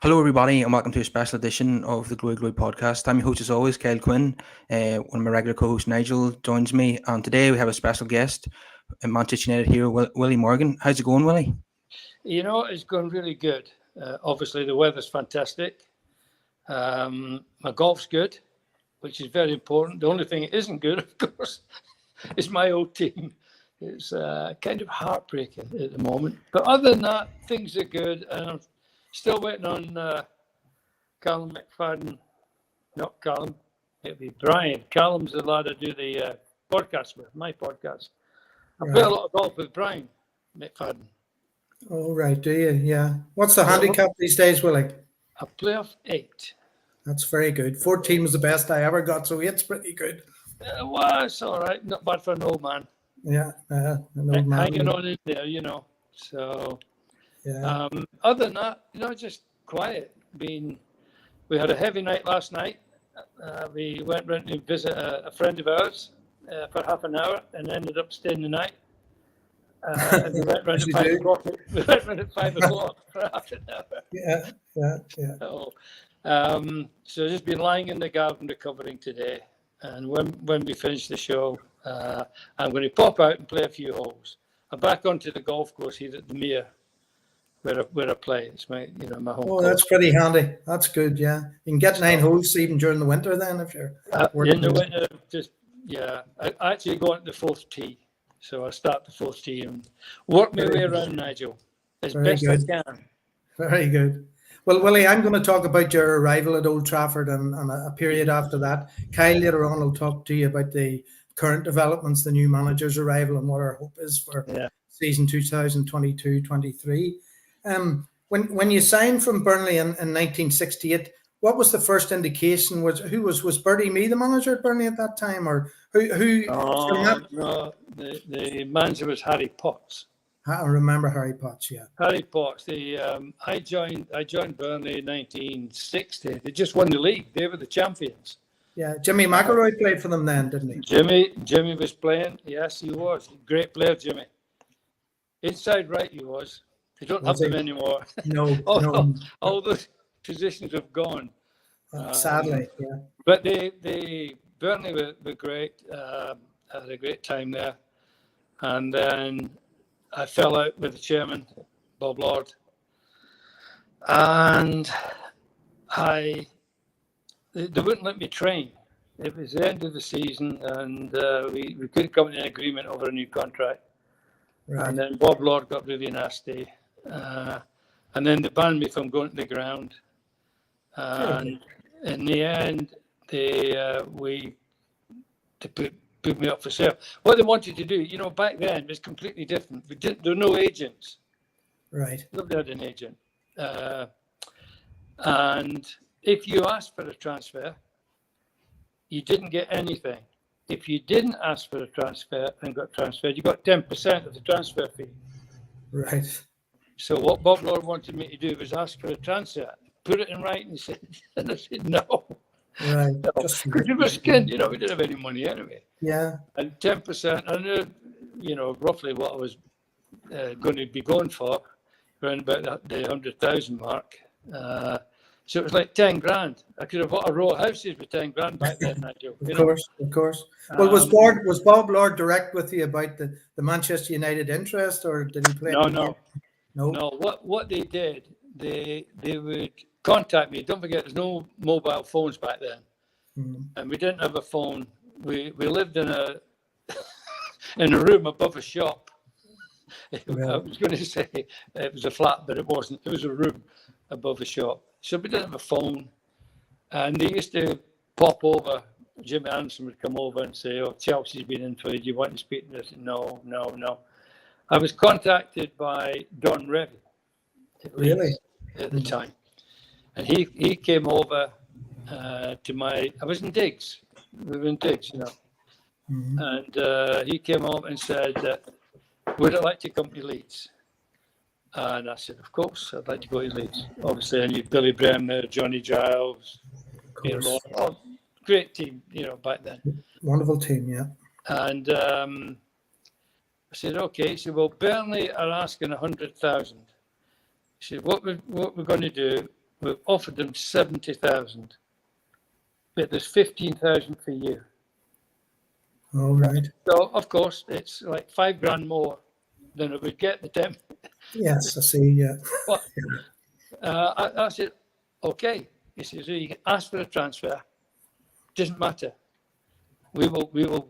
Hello, everybody, and welcome to a special edition of the Glory Glory podcast. I'm your host, as always, Kyle Quinn. One of my regular co-hosts, Nigel, joins me, and today we have a special guest, Manchester United hero, Willie Morgan. How's it going, Willie? You know, it's going really good. Obviously, the weather's fantastic. My golf's good, which is very important. The only thing that isn't good, of course, is my old team. It's kind of heartbreaking at the moment. But other than that, things are good. And I'm still waiting on Callum McFadden. Not Callum, it'll be Brian. Callum's the lad I do the podcast with, my podcast. I play a lot of golf with Brian McFadden. Oh, right, do you? Yeah. What's the handicap these days, Willie? I play off 8. That's very good. 14 was the best I ever got, so 8's pretty good. Well, it's all right. Not bad for an old man. Yeah, an old man. Hanging on in there, you know. So, yeah. Other than that, you know, just quiet. We had a heavy night last night. We went round to visit a friend of ours for half an hour and ended up staying the night. And we went round at 5 o'clock. We went round at 5 o'clock for half an hour. Yeah. So just been lying in the garden recovering today. And when we finish the show, I'm going to pop out and play a few holes. I'm back onto the golf course here at the Mere, where I play. It's my home. Oh, that's pretty handy. That's good. Yeah, you can get 9 holes even during the winter. Then, if you're in the winter, I actually go into the 4th tee. So I start the 4th tee and work my way around, Nigel, as best I can. Very good. Well, Willie, I'm going to talk about your arrival at Old Trafford and a period after that. Kyle later on will talk to you about the current developments, the new manager's arrival, and what our hope is for season 2022-23. When you signed from Burnley in 1968, what was the first indication? Was Bertie Mee the manager at Burnley at that time, or who? No, the manager was Harry Potts. I remember Harry Potts. Yeah, Harry Potts. I joined Burnley in 1960. They just won the league. They were the champions. Yeah, Jimmy McElroy played for them then, didn't he? Jimmy was playing. Yes, he was. Great player, Jimmy. Inside right, he was. They don't have them anymore. No, all those positions have gone. Sadly, yeah. But they Burnley were great. Had a great time there, and then I fell out with the chairman, Bob Lord, and they wouldn't let me train. It was the end of the season, and we couldn't come to an agreement over a new contract. Right. And then Bob Lord got really nasty, and then they banned me from going to the ground. And in the end, they put me up for sale. What they wanted to do, back then was completely different. There were no agents. Right. Nobody had an agent. And if you asked for a transfer, you didn't get anything. If you didn't ask for a transfer and got transferred, you got 10% of the transfer fee. Right. So what Bob Lord wanted me to do was ask for a transfer, put it in writing, and I said no. Right. Because we were skinned, we didn't have any money anyway. Yeah. And 10%, I knew, roughly what I was going to be going for, around about the 100,000 mark. So it was like 10 grand. I could have bought a row of houses with 10 grand back then, Nigel. Of course. Well, was Bob Lord direct with you about the Manchester United interest, or did he play? No. What they did, they would contact me. Don't forget, there's no mobile phones back then, and we didn't have a phone. We lived in a room above a shop. I was going to say it was a flat, but it wasn't. It was a room above a shop. So we didn't have a phone, and they used to pop over. Jimmy Anderson would come over and say, "Oh, Chelsea's been in for you. Do you want to speak to us?" No. I was contacted by Don Revy, at the time, and he came over to my. I was in Diggs. We were in Diggs, and he came over and said, "Would I like to come to Leeds?" And I said, "Of course, I'd like to go to Leeds." Obviously, I knew Billy Bremner, Johnny Giles, great team, back then. Wonderful team, yeah. And I said, "Okay." He said, "Well, Burnley are asking 100,000." He said, "What we're going to do We've offered them 70,000, but there's 15,000 for you. All right. So of course it's like $5,000 more than it would get the time. Yes, I see. Yeah. But I said, okay. He says, you can ask for a transfer. Doesn't matter. We will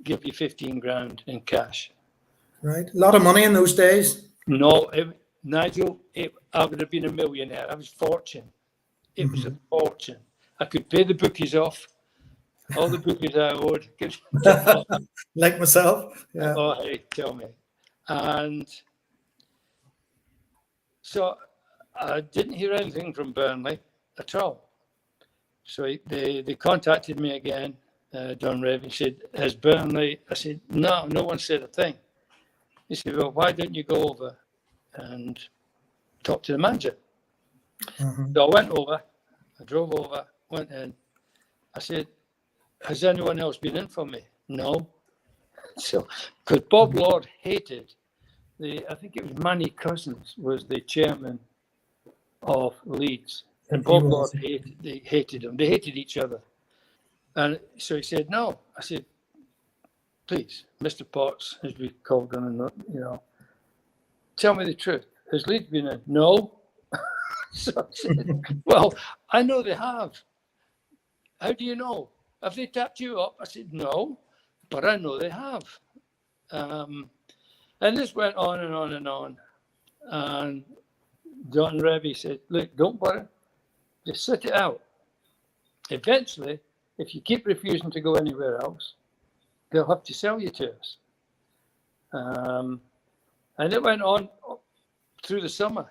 give you 15,000 in cash. Right. A lot of money in those days. No, Nigel, I would have been a millionaire. I was fortune. It was a fortune. I could pay the bookies off. All the bookies I owed. Like myself. Yeah. Oh, hey, tell me. And so I didn't hear anything from Burnley at all. So they contacted me again, Don Revy, said, has Burnley? I said, no one said a thing. He said, well, why don't you go over and talk to the manager? So I went over, I drove over, went in. I said, has anyone else been in for me? No. So, because Bob Lord hated I think it was Manny Cousins was the chairman of Leeds. And Bob Lord hated him. They hated each other. And so he said, no. I said, please, Mr. Potts, as we called him, tell me the truth. Has Leeds been in? No. So I said, well, I know they have. How do you know? Have they tapped you up? I said, no, but I know they have. And this went on and on and on. And John Revy said, look, don't worry. Just sit it out. Eventually, if you keep refusing to go anywhere else, they'll have to sell you to us. And it went on through the summer.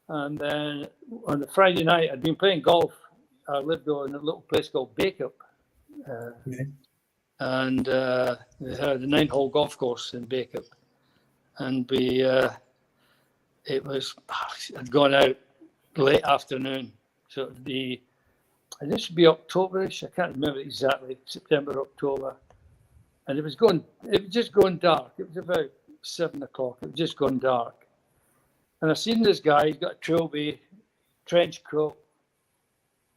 And then on the Friday night, I'd been playing golf. I lived in a little place called Bacup. And they had a 9-hole golf course in Bacup. And I'd gone out late afternoon. So it'd be, and this would be Octoberish, I can't remember exactly, September, October. And it was just going dark. It was about 7 o'clock. It was just going dark. And I seen this guy, he's got a trilby, trench coat,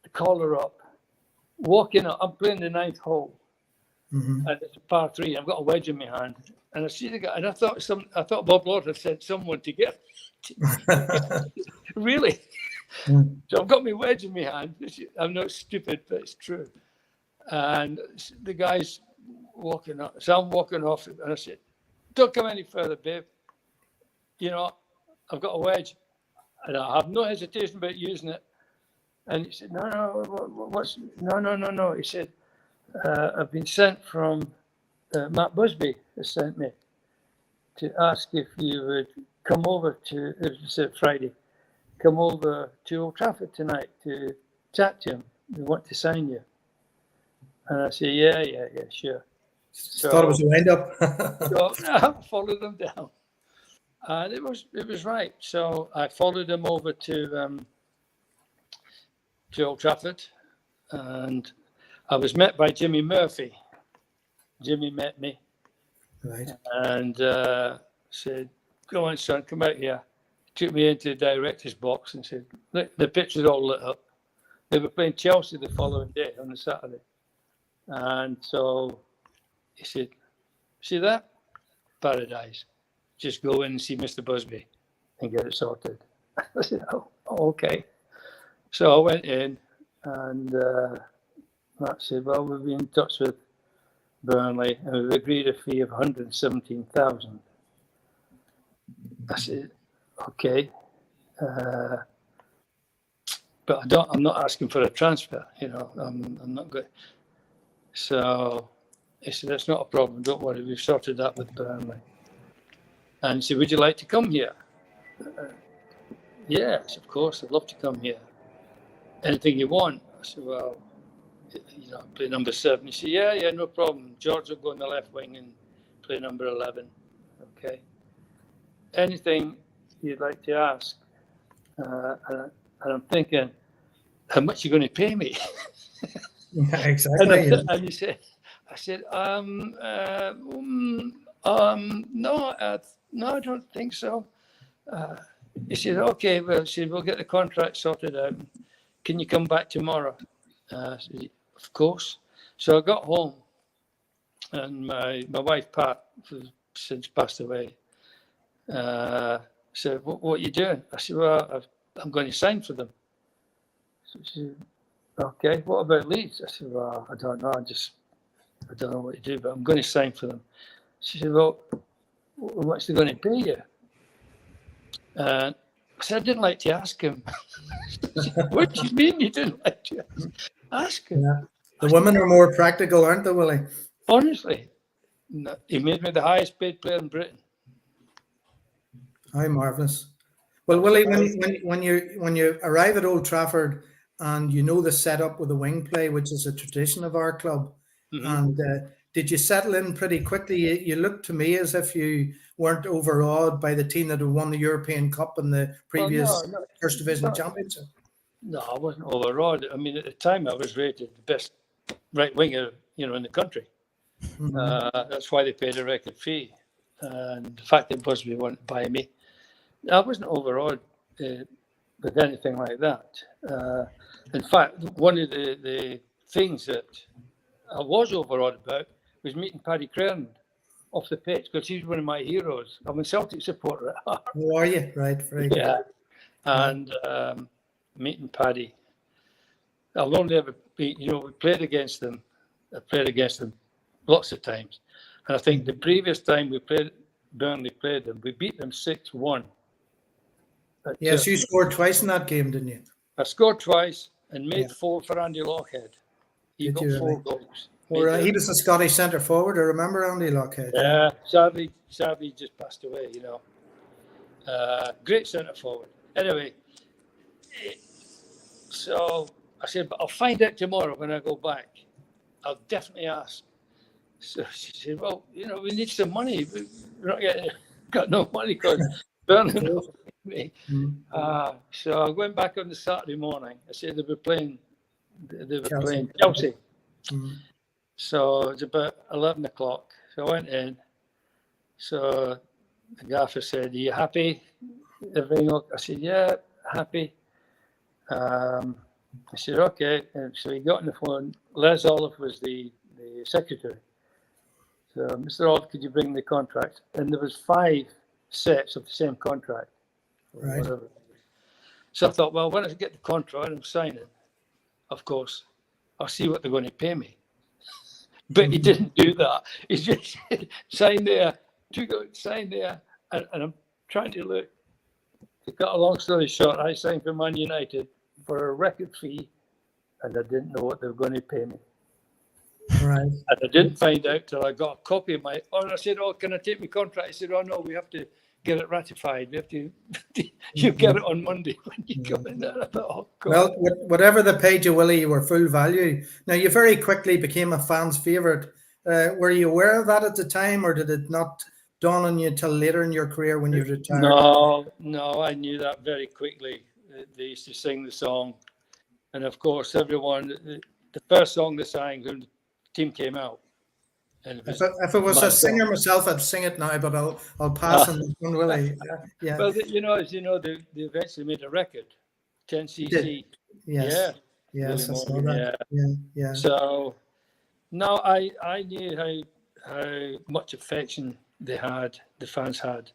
the collar up, walking up. I'm playing the 9th hole. And it's a par 3. I've got a wedge in my hand. And I see the guy, and I thought Bob Lord had sent someone to get really? So I've got my wedge in my hand. I'm not stupid, but it's true. And the guy's walking up. So I'm walking off, and I said, don't come any further, babe. I've got a wedge, and I have no hesitation about using it. And he said, no. He said, I've been sent from Matt Busby has sent me to ask if you would come over to, it was Friday, come over to Old Trafford tonight to chat to him. They want to sign you. And I said, yeah, sure. So, thought it was a wind-up. So I followed them down. And it was right. So I followed him over to Old Trafford, and I was met by Jimmy Murphy. Jimmy met me, right, and said, "Go on, son, come out here." Took me into the director's box and said, "Look, the pitch is all lit up." They were playing Chelsea the following day on the Saturday, and so he said, "See that? Paradise. Just go in and see Mr. Busby and get it sorted." I said, "Oh, okay." So I went in, and Matt said, "Well, we've been in touch with Burnley, and we've agreed a fee of 117,000. I said, "Okay, but I'm not asking for a transfer. I'm not good." So he said, "That's not a problem. Don't worry. We've sorted that with Burnley." And he said, "Would you like to come here?" "Yes, of course. I'd love to come here. Anything you want." I said, "Well, play number 7. He said, yeah, no problem. George will go in the left wing and play number 11. Okay. Anything you'd like to ask?" And I'm thinking, how much are you going to pay me? Yeah, exactly. And he said, I said, no, I don't think so. He said, okay, well, we'll get the contract sorted out. Can you come back tomorrow? I said, of course. So I got home, and my wife, Pat, who's since passed away, said, what are you doing? I said, well, I'm going to sign for them. So she said, okay, what about Leeds? I said, well, I don't know. I don't know what to do, but I'm going to sign for them. She said, well, what's they going to pay you? I said, I didn't like to ask him. What do you mean you didn't like to ask him? Yeah. The women are more practical, aren't they, Willie? Honestly, he made me the highest paid player in Britain. How marvellous. Well, Willie, when you arrive at Old Trafford and you know the setup with the wing play, which is a tradition of our club, and did you settle in pretty quickly? You looked to me as if you weren't overawed by the team that had won the European Cup and the previous First Division Championship. No, I wasn't overawed. I mean, at the time, I was rated the best right winger, in the country. That's why they paid a record fee. And the fact that Busby wanted to buy me, I wasn't overawed with anything like that. In fact, one of the things that I was overawed about was meeting Paddy Crerand off the pitch, because he's one of my heroes. I'm a Celtic supporter at heart. Oh, are you? Right, very good. Yeah. And meeting Paddy, I'll only ever be, we played against them. I played against them lots of times. And I think the previous time Burnley played them, we beat them 6-1. Yes, you scored twice in that game, didn't you? I scored twice and made 4 for Andy Lockhead. He got 4 goals. He was a Scottish centre forward. I remember Andy Lockhead. Yeah, sadly just passed away, Great centre forward. Anyway, so I said, but I'll find out tomorrow when I go back. I'll definitely ask. So she said, well, we need some money. We're not got no money because Bernard me. So I went back on the Saturday morning. I said they were playing Chelsea. So it's about 11 o'clock. So I went in. So the gaffer said, are you happy? Everything okay? I said, yeah, happy. I said, okay. And so he got on the phone. Les Olive was the secretary. So, Mr. Olive, could you bring the contract? And there was 5 sets of the same contract. Right. Whatever. So I thought, well, when I get the contract and I'm signing, of course, I'll see what they're going to pay me. But he didn't do that. He just signed there, sign there, and I'm trying to look. To cut a long story short, I signed for Man United for a record fee, and I didn't know what they were going to pay me. Right. And I didn't find out till I got a copy of my. I said, "Oh, can I take my contract?" He said, "Oh no, we have to get it ratified. We have to. You get it on Monday when you come in there." I thought, "Oh God." Well, whatever they paid you, Willie, you were full value. Now you very quickly became a fan's favourite. Were you aware of that at the time, or did it not dawn on you till later in your career when you retired? No, I knew that very quickly. They used to sing the song, and of course, everyone. The first song they sang when the team came out. And if it was a singer myself, I'd sing it now, but I'll pass on this one, Willie. Yeah. Well, as you know, they eventually made a record, 10cc. Yes. Yes, I saw that. Yeah. So, no, I knew how much affection the fans had.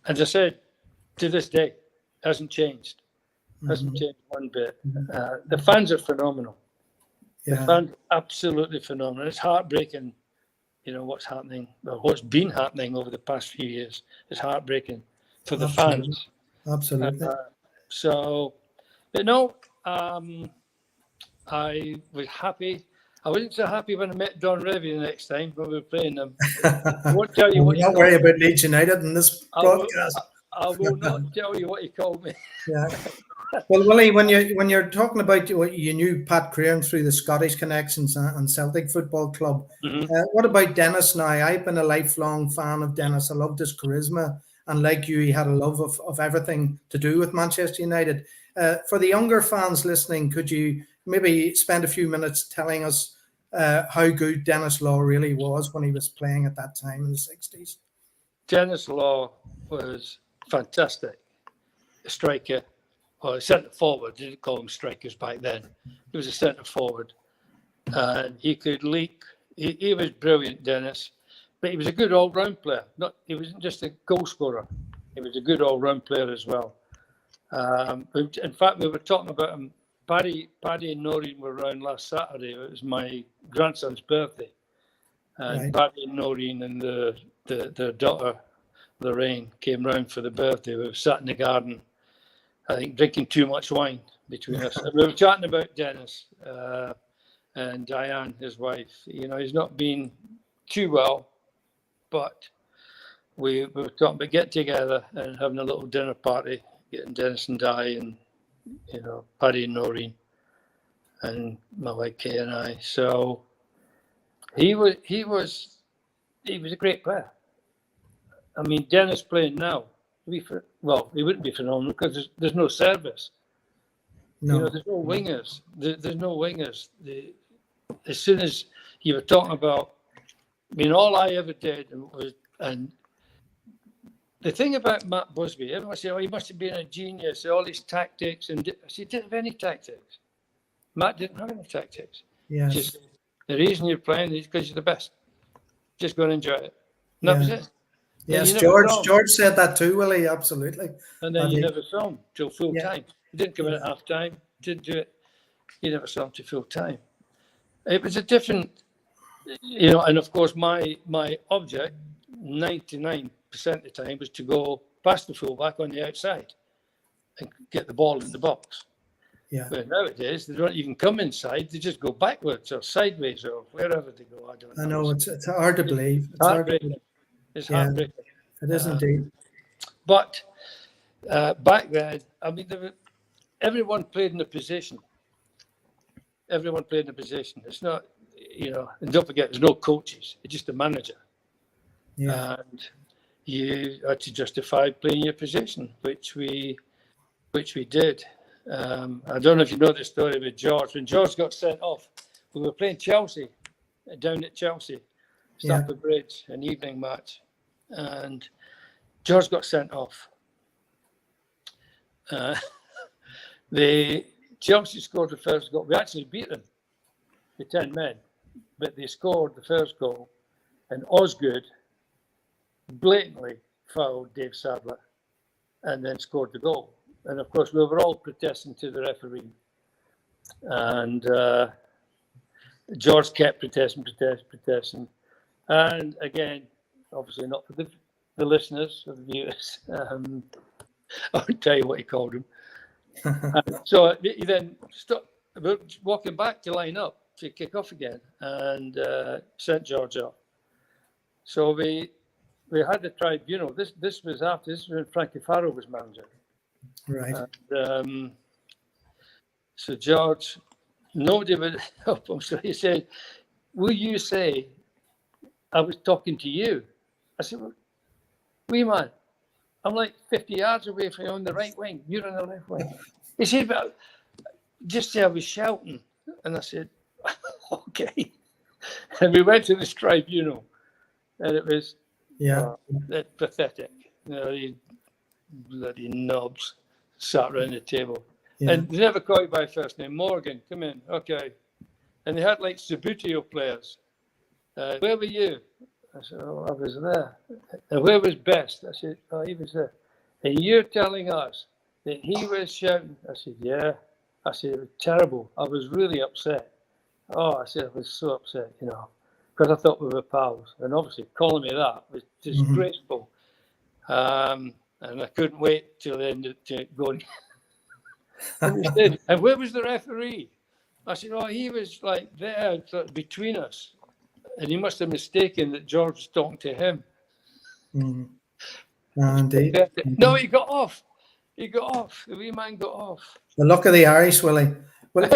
As I said, to this day, hasn't changed. Hasn't changed one bit. The fans are phenomenal. Yeah. The fans are absolutely phenomenal. It's heartbreaking, what's happening, or what's been happening over the past few years. It's heartbreaking for the fans. Absolutely. But no, I was happy. I wasn't so happy when I met Don Revie the next time when we were playing them. I won't tell you what. Don't worry about Leeds United in this broadcast. I will not tell you what he called me. Yeah. Well, Willie, when you're talking about you knew Pat Crerand through the Scottish connections and Celtic Football Club, what about Dennis now? I've been a lifelong fan of Dennis. I loved his charisma, and like you, he had a love of everything to do with Manchester United. For the younger fans listening, could you maybe spend a few minutes telling us how good Dennis Law really was when he was playing at that time in the 60s? Dennis Law was fantastic. striker, or a centre forward. They didn't call them strikers back then. He was a centre forward, and he could leak. He was brilliant, Dennis, but he was a good all-round player. He wasn't just a goal scorer. He was a good all-round player as well. In fact, we were talking about him. Paddy and Noreen were around last Saturday. It was my grandson's birthday, and Paddy and Noreen and their daughter Lorraine came round for the birthday. We were sat in the garden, I think, drinking too much wine between us. And we were chatting about Dennis and Diane, his wife. You know, he's not been too well, but we were talking about getting together and having a little dinner party, getting Dennis and Di and, you know, Paddy and Noreen and my wife Kay and I. So he was a great player. I mean, Dennis playing now, he wouldn't be phenomenal because there's no service. No. You know, there's no wingers. There's no wingers. As soon as you were talking about, I mean, all I ever did was, and the thing about Matt Busby, everyone said, oh, he must have been a genius, all his tactics. And I said, he didn't have any tactics. Matt didn't have any tactics. Yes. Just the reason you're playing is because you're the best. Just go and enjoy it. And that was it. Yes, George said that too, Willie, absolutely. And then you never saw him till full time. He didn't come in at half time, didn't do it. You never saw him till full time. It was a different, you know, and of course my object, 99% of the time, was to go past the fullback on the outside and get the ball in the box. Yeah. But nowadays, they don't even come inside, they just go backwards or sideways or wherever they go. I know, it's hard to believe. It's heartbreaking. It's heartbreaking. It is indeed. But back then, I mean, everyone played in a position. Everyone played in a position. It's not, you know, and don't forget, there's no coaches. It's just a manager. Yeah. And you had to justify playing your position, which we did. I don't know if you know the story with George. When George got sent off, we were playing Chelsea, down at Chelsea, Stamford Bridge, an evening match. And George got sent off. The Chelsea scored the first goal. We actually beat them, the 10 men, but they scored the first goal, and Osgood blatantly fouled Dave Sadler and then scored the goal. And of course, we were all protesting to the referee. And George kept protesting. And again, obviously not for the listeners or the viewers. I'll tell you what he called him. So he then stopped, walking back to line up to kick off again, and sent George off. So we had the tribunal. This was when Frankie Farrell was manager. Right. And, so George, nobody would help him. So he said, "Will you say I was talking to you?" I said, "Well, wee man, I'm like 50 yards away from you on the right wing. You're on the left wing." He said, "But just say I was shouting." And I said, "Okay." And we went to this tribunal, and it was pathetic. You know, these bloody knobs sat around the table. Yeah. And they never called you by first name. Morgan, come in. Okay. And they had like Subutio players. Where were you? I said, "Oh, I was there." "And where was Best?" I said, "Oh, he was there." "And you're telling us that he was shouting?" I said, "Yeah." I said, "It was terrible. I was really upset." "Oh," I said, "I was so upset, you know, because I thought we were pals." And obviously calling me that was disgraceful. And I couldn't wait till the end to go and he said, "And where was the referee?" I said, "Oh, he was like there between us. And he must have mistaken that George was talking to him." Indeed. No, he got off. He got off. The wee man got off. The luck of the Irish, Willie. Well,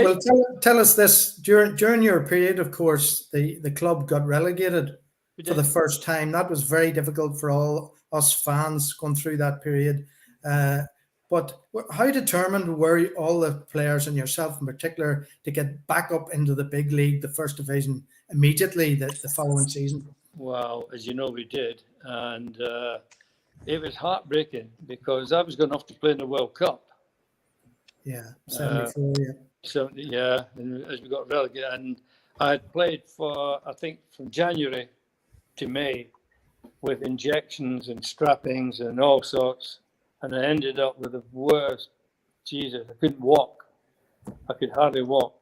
tell us this. During your period, of course, the club got relegated for the first time. That was very difficult for all us fans going through that period. But how determined were all the players and yourself in particular to get back up into the big league, the first division, immediately the following season? Well, as you know, we did. And it was heartbreaking because I was going off to play in the World Cup. Yeah, 74, yeah. 70, yeah, and as we got relegated, and I had played for, I think, from January to May with injections and strappings and all sorts, and I ended up with the worst. Jesus, I couldn't walk. I could hardly walk.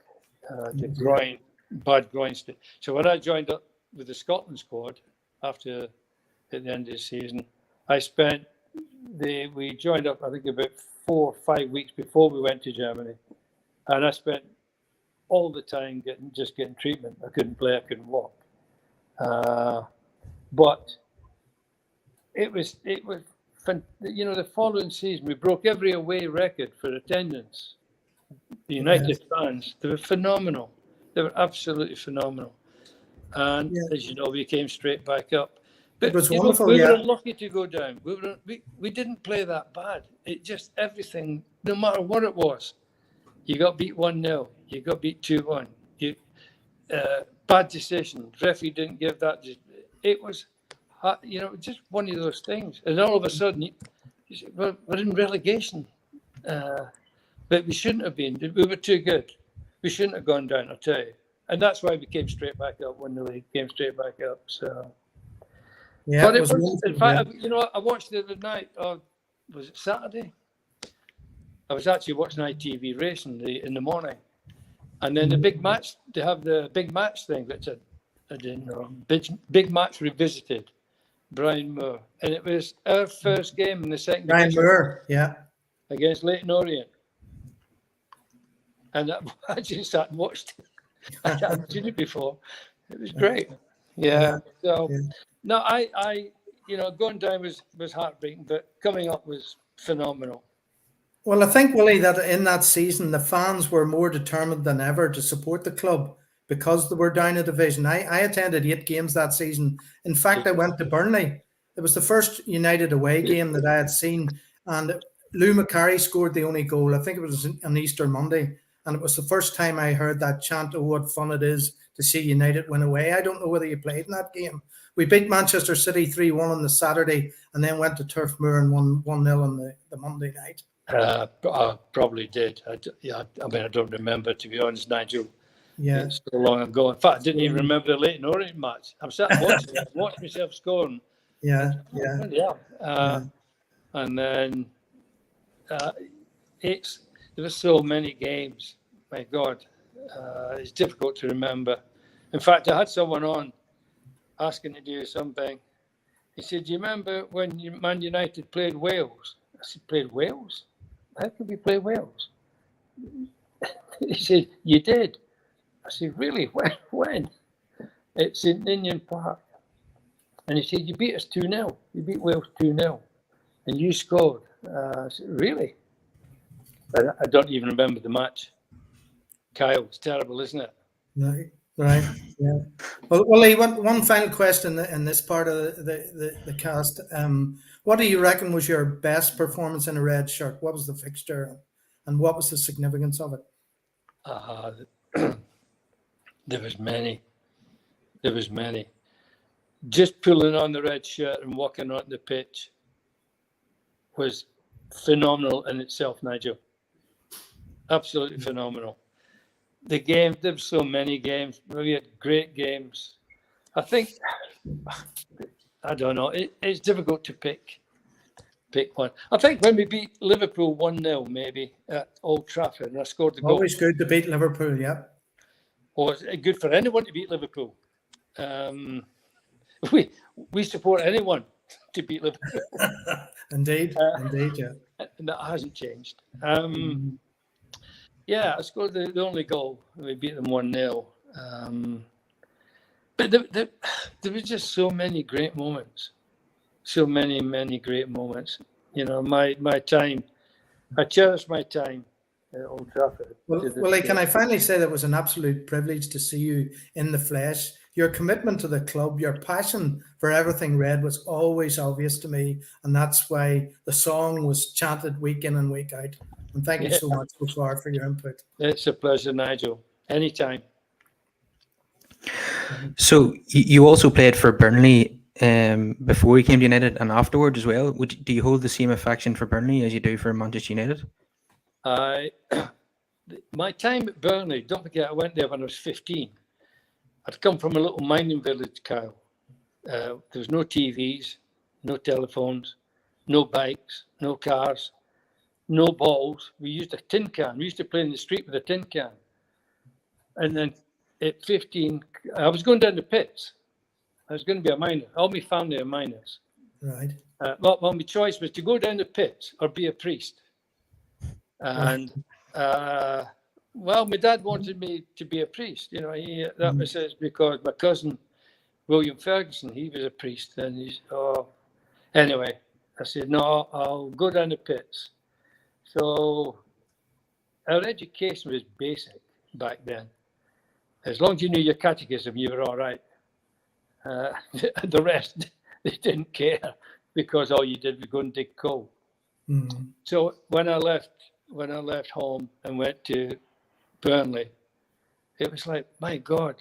The groin, bad groin state. So when I joined up with the Scotland squad after at the end of the season, we joined up, I think, about 4 or 5 weeks before we went to Germany, and I spent all the time getting treatment. I couldn't play, I couldn't walk. But it was, the following season we broke every away record for attendance. The United fans, they were phenomenal. They were absolutely phenomenal. And as you know, we came straight back up. But it was wonderful. We were unlucky to go down. We didn't play that bad. It just everything, no matter what it was, you got beat 1-0, you got beat 2-1. Bad decision. Referee didn't give that. It was, just one of those things. And all of a sudden, we're in relegation. But we shouldn't have been. We were too good. We shouldn't have gone down, I'll tell you. And that's why we came straight back up when the league came straight back up. So, yeah, but it was in fact, I watched the other night. Was it Saturday? I was actually watching ITV racing in the morning, and then the big match. They have the big match thing. That's I didn't know. Big match revisited. Brian Moore, and it was our first game in the second Brian division. Moore, yeah, against Leyton Orient. And I just sat and watched it. I hadn't seen it before. It was great. Yeah. So, no, I going down was heartbreaking, but coming up was phenomenal. Well, I think, Willie, that in that season, the fans were more determined than ever to support the club because they were down a division. I attended 8 games that season. In fact, I went to Burnley. It was the first United away game that I had seen, and Lou McCarry scored the only goal. I think it was on Easter Monday. And it was the first time I heard that chant, "Oh, what fun it is to see United win away." I don't know whether you played in that game. We beat Manchester City 3-1 on the Saturday and then went to Turf Moor and won 1-0 on the Monday night. I probably did. I don't remember, to be honest, Nigel. Yeah. It's so long ago. In fact, I didn't even remember the Leyton Orient match. I'm sat watching it, watching myself scoring. Yeah. And then there were so many games. My God, it's difficult to remember. In fact, I had someone on asking to do something. He said, "Do you remember when Man United played Wales?" I said, "Played Wales? How could we play Wales?" He said, "You did." I said, "Really? When?" "It's in Ninian Park." And he said, "You beat us 2-0. You beat Wales 2-0. And you scored." I said, "Really?" I don't even remember the match. Kyle, it's terrible, isn't it? Right. Yeah. Well, Willie, one final question in this part of the cast. What do you reckon was your best performance in a red shirt? What was the fixture, and what was the significance of it? There was many. Just pulling on the red shirt and walking on the pitch was phenomenal in itself, Nigel. Absolutely phenomenal. The game, there were so many games. We had great games. I think, I don't know, it's difficult to pick one. I think when we beat Liverpool 1-0 maybe at Old Trafford, and I scored the goal. Always good to beat Liverpool, yeah. Or it's good for anyone to beat Liverpool. We support anyone to beat Liverpool. Indeed, yeah. And that hasn't changed. Yeah, I scored the only goal. We beat them 1-0. But there were just so many great moments. So many great moments. My time, I cherish my time at Old Trafford. Well, can I finally say that it was an absolute privilege to see you in the flesh. Your commitment to the club, your passion for everything red was always obvious to me. And that's why the song was chanted week in and week out. And thank you so much so far for your input. It's a pleasure, Nigel. Anytime. So you also played for Burnley before you came to United and afterwards as well? Do you hold the same affection for Burnley as you do for Manchester United? My time at Burnley, don't forget, I went there when I was 15. I'd come from a little mining village, Kyle. There was no TVs, no telephones, no bikes, no cars, no balls. We used a tin can. We used to play in the street with a tin can. And then at 15, I was going down the pits. I was going to be a miner. All my family are miners. Right. Well, my choice was to go down the pits or be a priest. And well, my dad wanted me to be a priest. You know, that was because my cousin William Ferguson, he was a priest, and anyway, I said no, I'll go down the pits. So our education was basic back then. As long as you knew your catechism, you were all right. The rest, they didn't care, because all you did was go and dig coal. Mm-hmm. So when I left home and went to Burnley, it was like, my God,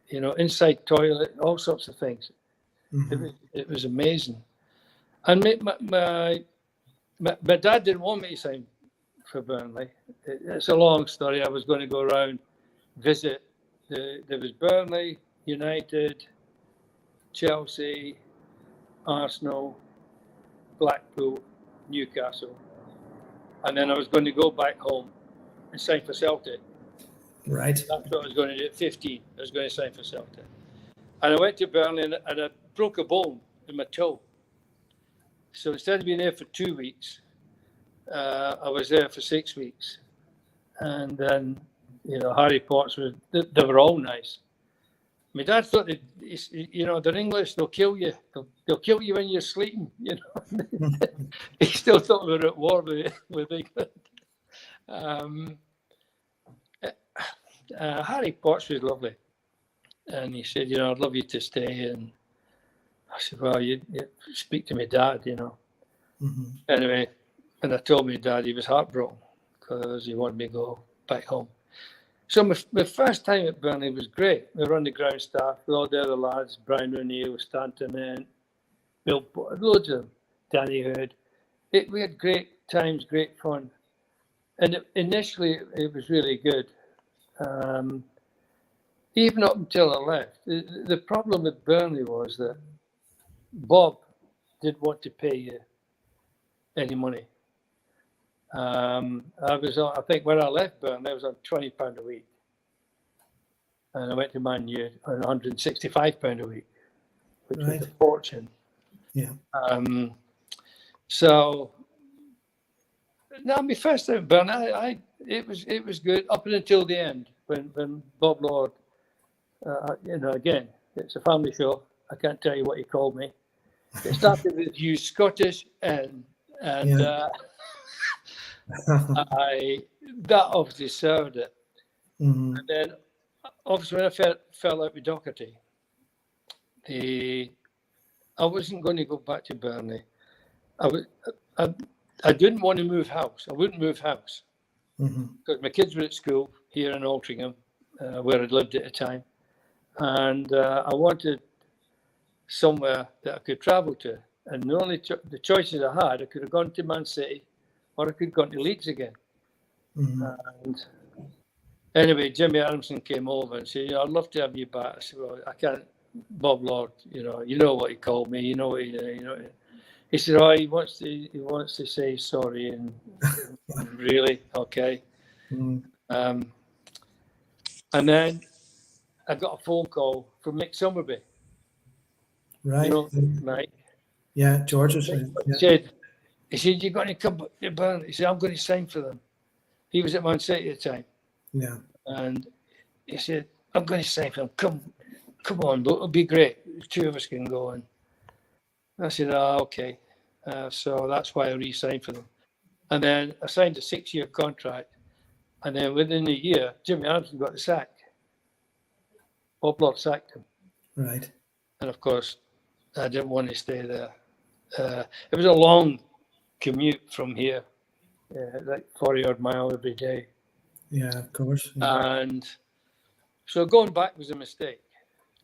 you know, inside toilet, all sorts of things. Mm-hmm. It was amazing. And my dad didn't want me to sign for Burnley. It's a long story. I was going to go around, visit. There was Burnley, United, Chelsea, Arsenal, Blackpool, Newcastle. And then I was going to go back home and sign for Celtic. Right. That's what I was going to do at 15. I was going to sign for Celtic. And I went to Burnley and I broke a bone in my toe. So instead of being there for 2 weeks, I was there for 6 weeks. And then, you know, Harry Potts, they were all nice. My dad thought, you know, they're English, they'll kill you. They'll kill you when you're sleeping, you know. He still thought we were at war with England. Harry Potts was lovely. And he said, you know, I'd love you to stay. And I said, well, you speak to my dad, you know. Mm-hmm. Anyway, and I told my dad, he was heartbroken because he wanted me to go back home. So my first time at Burnley was great. We were on the ground staff with all the other lads, Brian O'Neill, Stanton, and Bill, loads of them, Danny Hood. We had great times, great fun. And initially, it was really good. Even up until I left. The problem with Burnley was that Bob didn't want to pay you any money. I think when I left Burnley, I was on £20 a week. And I went to Man U on £165 a week, which was a fortune. Yeah. So, no, my first time at Burnley, it was good up until the end when Bob Lord, you know, again, it's a family show. I can't tell you what he called me. It started with you Scottish and that obviously served it. Mm-hmm. And then obviously when I fell out with Doherty, I wasn't going to go back to Burnley. I didn't want to move house. I wouldn't move house because my kids were at school here in Altrincham, where I'd lived at the time. And I wanted somewhere that I could travel to. And the only the choices I had, I could have gone to Man City or I could have gone to Leeds again. Mm-hmm. And anyway, Jimmy Adamson came over and said, I'd love to have you back. I said, well, I can't. Bob Lord, you know what he called me, you know what he said, oh, he wants to say sorry and really, okay. Mm-hmm. And then I got a phone call from Mick Summerby. Right. You know, Mike. Yeah, George was He said, you're going to come to Burnley. He said, I'm going to sign for them. He was at Man City at the time. Yeah. And he said, I'm going to sign for them. Come on, it'll be great. The two of us can go. And I said, okay. So that's why I re-signed for them. And then I signed a 6-year contract. And then within a year, Jimmy Adamson got the sack. Bob Lord sacked him. Right. And of course, I didn't want to stay there. It was a long commute from here, like 40-odd miles every day. Yeah, of course. Yeah. And so going back was a mistake.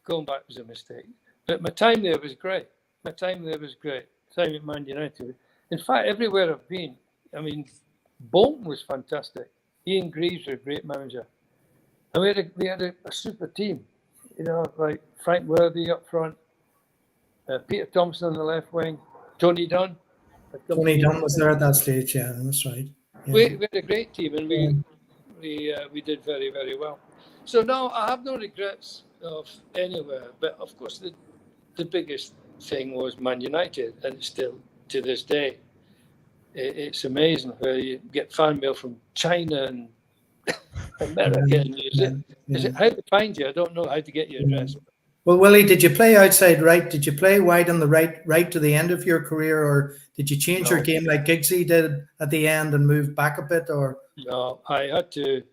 But my time there was great. My time there was great. Time at Man United. In fact, everywhere I've been, I mean, Bolton was fantastic. Ian Greaves was a great manager. And we had a super team, you know, like Frank Worthy up front, Peter Thompson on the left wing, Tony Dunn. Tony Dunn was there at that stage, yeah, that's right. Yeah. We had a great team, and we did very, very well. So no, I have no regrets of anywhere. But of course, the biggest thing was Man United, and still to this day, it's amazing where you get fan mail from China and America. Is it how to find you? I don't know how to get your address. Well, Willie, did you play outside right? Did you play wide on the right to the end of your career, or did you change your game like Giggsy did at the end and move back a bit? Or no, I had to.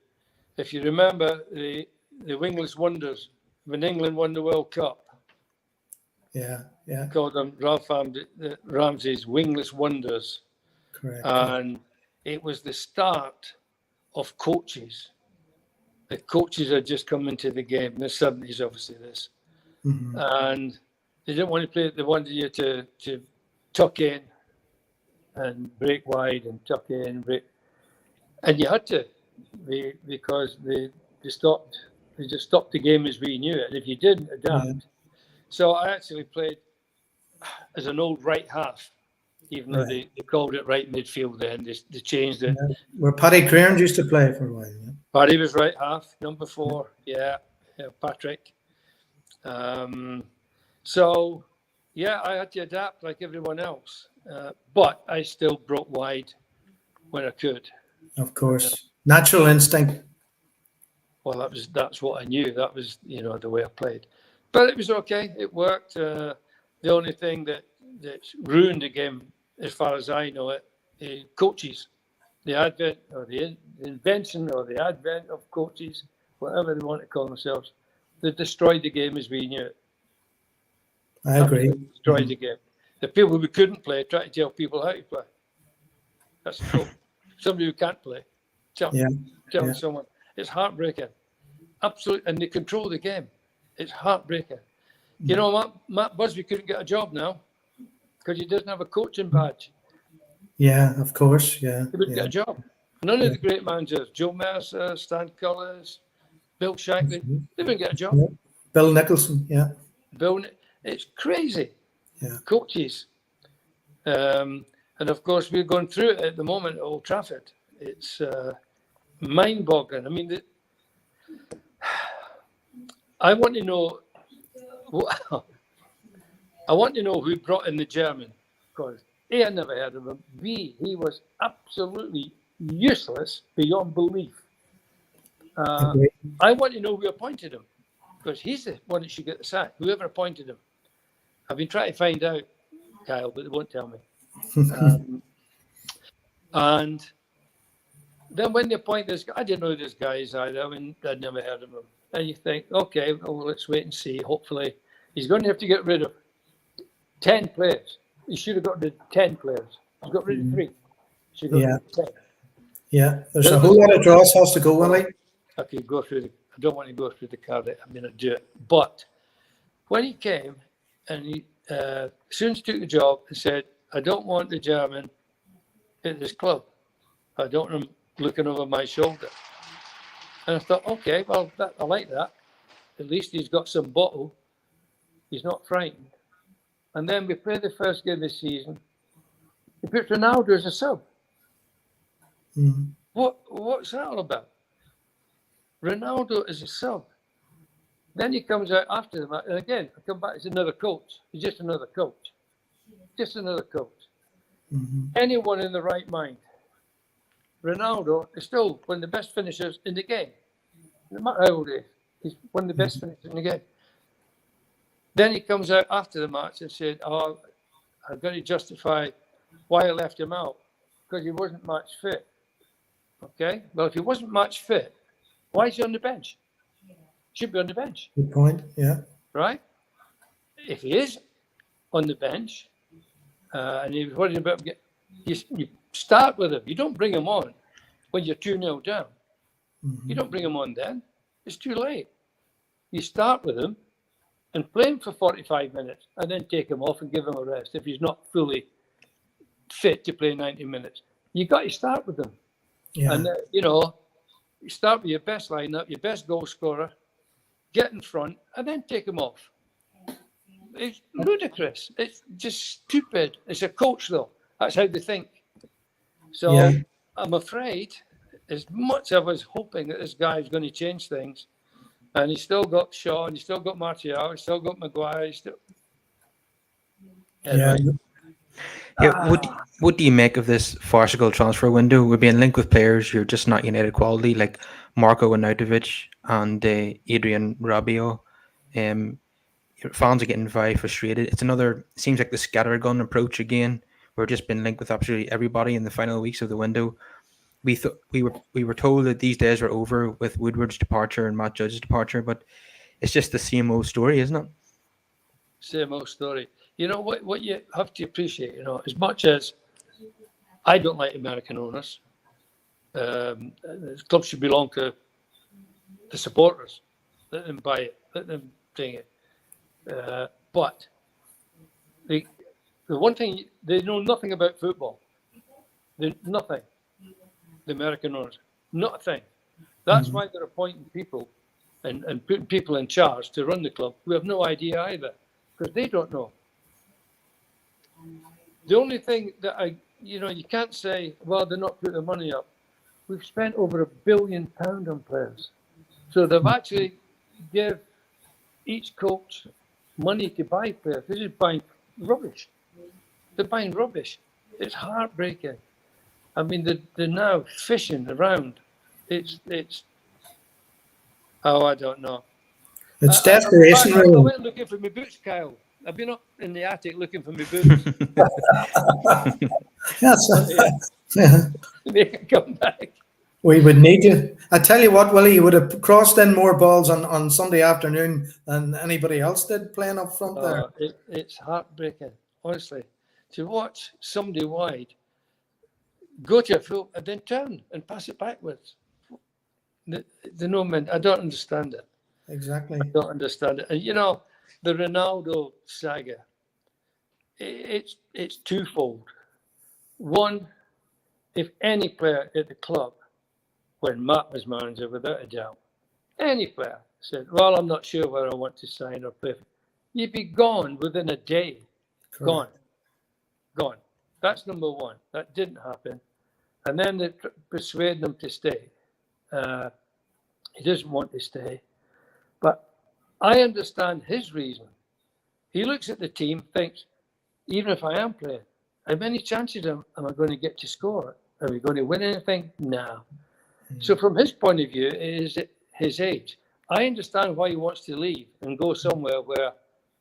If you remember the wingless wonders when England won the World Cup. Yeah. Called them Ralph Ramsey's wingless wonders. Correct. And it was the start of coaches. The coaches had just come into the game in the 70s, obviously, this. Mm-hmm. And they didn't want to play, they wanted you to tuck in and break wide and tuck in and break. And you had to, because they just stopped the game as we knew it. And if you didn't adapt. So I actually played as an old right half, even though they called it right midfield then. They changed it. Yeah. Where Paddy Crearns used to play for a while. Yeah. Paddy was right half, number 4. Yeah, Patrick. So, I had to adapt like everyone else. But I still broke wide when I could. Of course. Natural instinct. Well, that's what I knew. That was, the way I played. But it was okay. It worked. The only thing that ruined the game, as far as I know it, is coaches. The advent or the invention or the advent of coaches, whatever they want to call themselves, they destroyed the game as we knew it. I agree. Destroyed the game. The people who couldn't play try to tell people how to play. That's cool. Somebody who can't play, tell someone. It's heartbreaking. Absolutely. And they control the game. It's heartbreaking. You know, Matt Busby couldn't get a job now because he doesn't have a coaching badge. Yeah, of course. Yeah. He wouldn't get a job. None of the great managers, Joe Mercer, Stan Cullis, Bill Shankly, they wouldn't get a job. Yeah. Bill Nicholson, It's crazy. Yeah. Coaches. And of course, we're going through it at the moment at Old Trafford. It's mind-boggling. I mean, I want to know who brought in the German, because A, I never heard of him. B, he was absolutely useless beyond belief. I want to know who appointed him, because he's the one that should get the sack, whoever appointed him. I've been trying to find out, Kyle, but they won't tell me. And then when they appoint this guy, I didn't know who this guy is either. I mean, I'd never heard of him. And you think, okay, well, let's wait and see. Hopefully, he's going to have to get rid of 10 players. He should have got rid of 10 players. He's got rid of 3. Should have got rid of 10. Yeah, there's a whole lot of draws has to go, Willie. I could go through I don't want to go through the card. I'm going to do it. But when he came and he soon took the job and said, I don't want the German at this club. I don't want him looking over my shoulder. And I thought, okay, well, I like that. At least he's got some bottle. He's not frightened. And then we played the first game this season. He put Ronaldo as a sub. Mm-hmm. What's that all about? Ronaldo is a sub. Then he comes out after the match, and again, I come back as another coach. He's just another coach. Just another coach. Mm-hmm. Anyone in the right mind. Ronaldo is still one of the best finishers in the game. No matter how old he is, he's one of the best finishers in the game. Then he comes out after the match and said, I've got to justify why I left him out, because he wasn't match fit. Okay? Well, if he wasn't match fit, why is he on the bench? Should be on the bench. Good point, yeah. Right? If he is on the bench, and he was worried about you start with him. You don't bring him on when you're 2-0 down. Mm-hmm. You don't bring him on then. It's too late. You start with him, and play him for 45 minutes and then take him off and give him a rest if he's not fully fit to play 90 minutes. You got to start with him. Yeah. And, you start with your best lineup, your best goal scorer, get in front, and then take him off. It's ludicrous. It's just stupid. It's a coach, though. That's how they think. So Yeah. I'm afraid, as much as I was hoping that this guy is going to change things, and he's still got Shaw, and he's still got Martial, he's still got Maguire. Anyway. Yeah. What do you make of this farcical transfer window? We're being linked with players who are just not United quality, like Marco Arnautovic and Adrian Rabiot. Fans are getting very frustrated. It's another, seems like the scattergun approach again. We're just been linked with absolutely everybody in the final weeks of the window. We were told that these days were over with Woodward's departure and Matt Judge's departure, but it's just the same old story, isn't it? Same old story. You know what you have to appreciate, as much as I don't like American owners, the club should belong to the supporters. Let them buy it, let them take it. But the one thing, they know nothing about football. Nothing. The American owners, not a thing. That's why they're appointing people and putting people in charge to run the club who have no idea either, because they don't know. The only thing that you can't say, well, they're not putting the money up. We've spent over £1 billion on players. So they've actually give each coach money to buy players. They're just buying rubbish. They're buying rubbish. It's heartbreaking. I mean, they're now fishing around. It's. Oh, I don't know. It's desperation. I went looking for my boots, Kyle. I've been up in the attic looking for my boots. They can come back. We would need you. I tell you what, Willie, you would have crossed in more balls on Sunday afternoon than anybody else did playing up front there. It's heartbreaking, honestly, to watch somebody wide go to a full and then turn and pass it backwards. The no man, I don't understand it. Exactly. I don't understand it. And the Ronaldo saga, it's twofold. One, if any player at the club, when Matt was manager, without a doubt, any player said, well, I'm not sure where I want to sign or play, you'd be gone within a day. Correct. Gone. That's number one. That didn't happen. And then they persuade them to stay. He doesn't want to stay. But I understand his reason. He looks at the team, thinks, even if I am playing, how many chances am I going to get to score? Are we going to win anything? No. So from his point of view, it is his age. I understand why he wants to leave and go somewhere where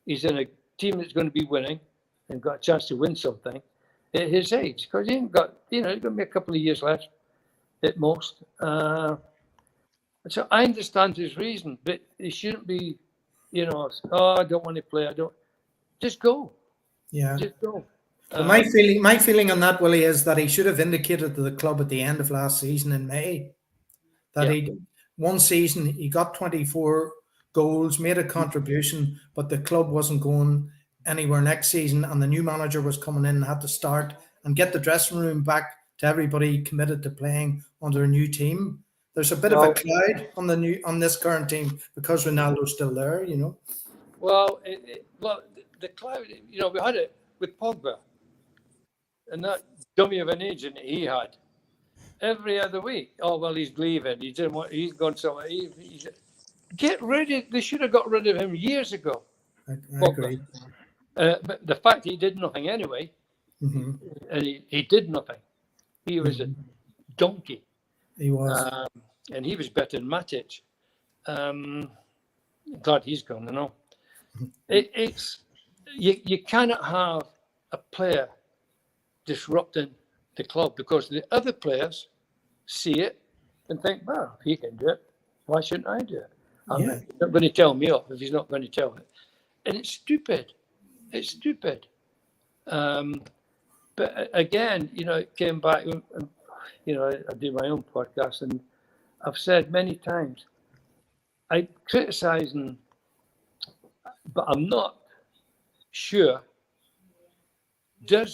he's in a team that's going to be winning and got a chance to win something at his age. Because he ain't got, he's going to be a couple of years left at most. So I understand his reason, but he shouldn't be, I don't want to play. Just go. Yeah. Just go. Well, my feeling on that, Willie, is that he should have indicated to the club at the end of last season in May that one season he got 24 goals, made a contribution, but the club wasn't going anywhere next season, and the new manager was coming in and had to start and get the dressing room back to everybody committed to playing under a new team. There's a bit of a cloud on this current team because Ronaldo's still there, Well, the cloud, we had it with Pogba, and that dummy of an agent he had every other week. Oh well, he's leaving. He didn't want. He's gone somewhere. Get rid of. They should have got rid of him years ago. I agree. But the fact he did nothing anyway, and he did nothing. He was a donkey. He was, and he was better than Matic. Glad he's gone. It's you cannot have a player disrupting the club because the other players see it and think, well, if he can do it, why shouldn't I do it? He's not going to tell me off if he's not going to tell it. And it's stupid. It's stupid. But again, it came back, I do my own podcast, and I've said many times, I'm criticising But I'm not sure, I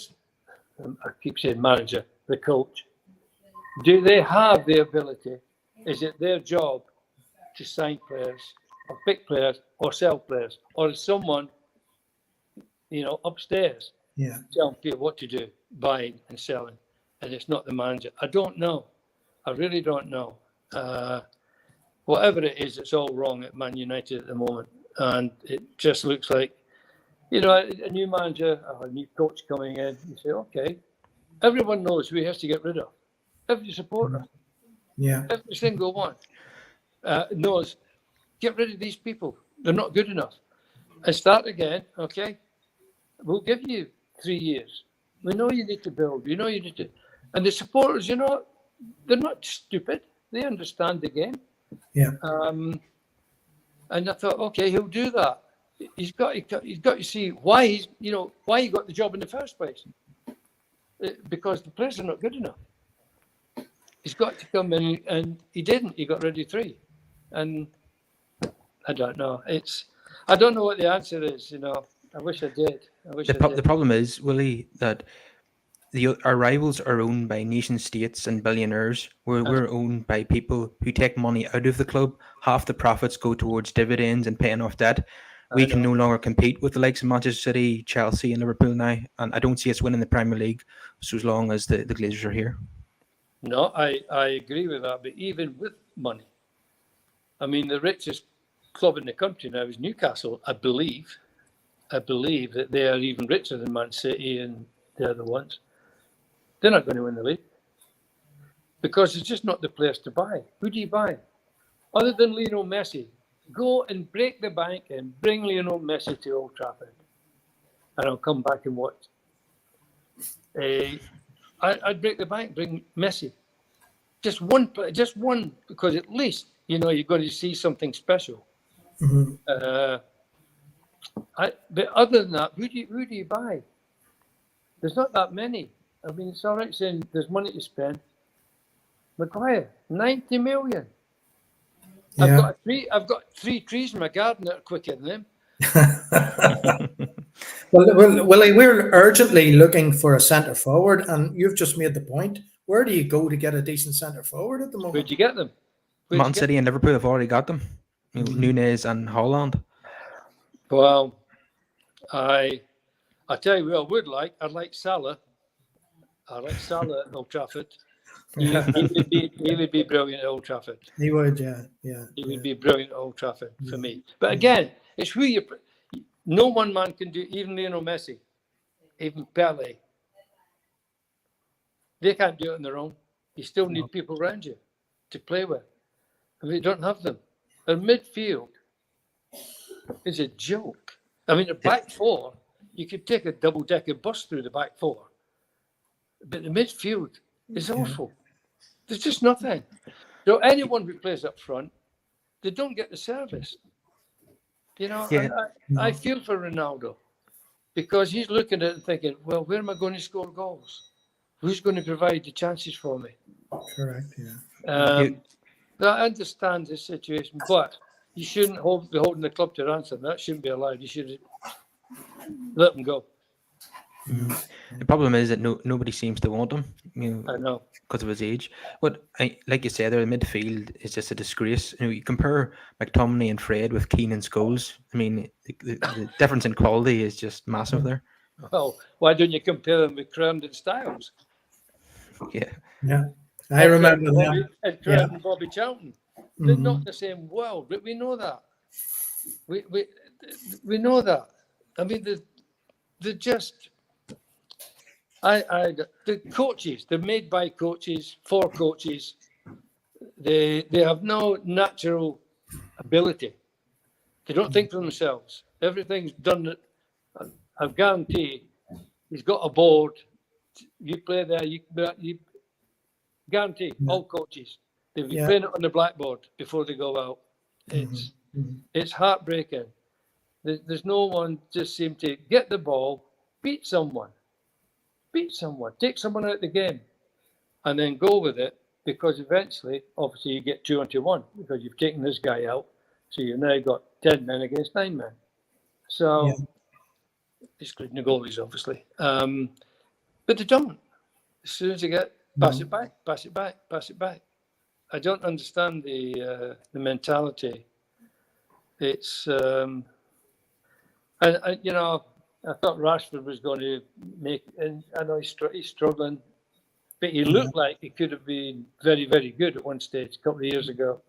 keep saying manager, the coach, do they have the ability? Is it their job to sign players or pick players or sell players? Or is someone, upstairs telling people what to do, buying and selling, and it's not the manager? I don't know. I really don't know. Whatever it is, it's all wrong at Man United at the moment. And it just looks like, a new manager or a new coach coming in, you say, okay, everyone knows who he has to get rid of. Every supporter, every single one knows, get rid of these people. They're not good enough. And start again, okay? We'll give you 3 years. We know you need to build. We know you need to. And the supporters, they're not stupid. They understand the game. Yeah. And I thought, okay, he'll do that. He's got to see why he got the job in the first place. Because the players are not good enough. He's got to come in, and he didn't. He got rid of 3, and I don't know. I don't know what the answer is. I wish I did. The problem is, Willie, that our rivals are owned by nation states and billionaires. We're owned by people who take money out of the club. Half the profits go towards dividends and paying off debt. We can no longer compete with the likes of Manchester City, Chelsea, and Liverpool now. And I don't see us winning the Premier League so as long as the Glazers are here. No, I agree with that. But even with money, I mean, the richest club in the country now is Newcastle. I believe that they are even richer than Man City and the other ones. They're not going to win the league because it's just not the players to buy. Who do you buy? Other than Lionel Messi, go and break the bank and bring Lionel Messi to Old Trafford, and I'll come back and watch. I'd break the bank, bring Messi. Just one, because at least you're going to see something special. Mm-hmm. But other than that, who do you buy? There's not that many. I mean, it's all right saying there's money to spend. Maguire, 90 million. Yeah. I've got 3 trees in my garden that are quicker than him. Well, Willie, we're urgently looking for a centre forward, and you've just made the point. Where do you go to get a decent centre forward at the moment? Where'd you get them? Man City and Liverpool have already got them. Nunez and Holland. Well, I tell you what I'd like Salah. I like Salah at Old Trafford. He would be brilliant at Old Trafford. He would, yeah. He would be brilliant at Old Trafford for me. But again, it's who you. No one man can do. Even Lionel Messi, even Pele. They can't do it on their own. You still need people around you to play with. And we don't have them. Their midfield is a joke. I mean, the back 4, you could take a double-decker bus through the back 4. But the midfield is awful. There's just nothing. So anyone who plays up front, they don't get the service. I feel for Ronaldo because he's looking at it and thinking, well, where am I going to score goals? Who's going to provide the chances for me? Correct, yeah. I understand this situation, but you shouldn't be holding the club to ransom. That shouldn't be allowed. You should let them go. The problem is that nobody seems to want him. I know. Because of his age. But like you said, their midfield is just a disgrace. You compare McTominay and Fred with Keane and Scholes. I mean, the difference in quality is just massive there. Well, why don't you compare them with Crand and Styles? Yeah. I remember that. And Crand and Bobby Charlton. They're not the same world, but we know that. We know that. I mean, they're just. The coaches, they're made by coaches, for coaches. They have no natural ability. They don't think for themselves. Everything's done. I guarantee he's got a board. You play there, you guarantee all coaches. They'll be playing it on the blackboard before they go out. It's heartbreaking. There's no one just seem to get the ball, beat someone, take someone out of the game, and then go with it, because eventually, obviously, you get 2-1 because you've taken this guy out. So you've now got 10 men against 9 men. So, excluding the goalies, obviously. But they don't. As soon as they get, pass it back, pass it back, pass it back. I don't understand the mentality. It's, and you know, I thought Rashford was going to make, and I know he's struggling, but he looked like he could have been very, very good at one stage a couple of years ago.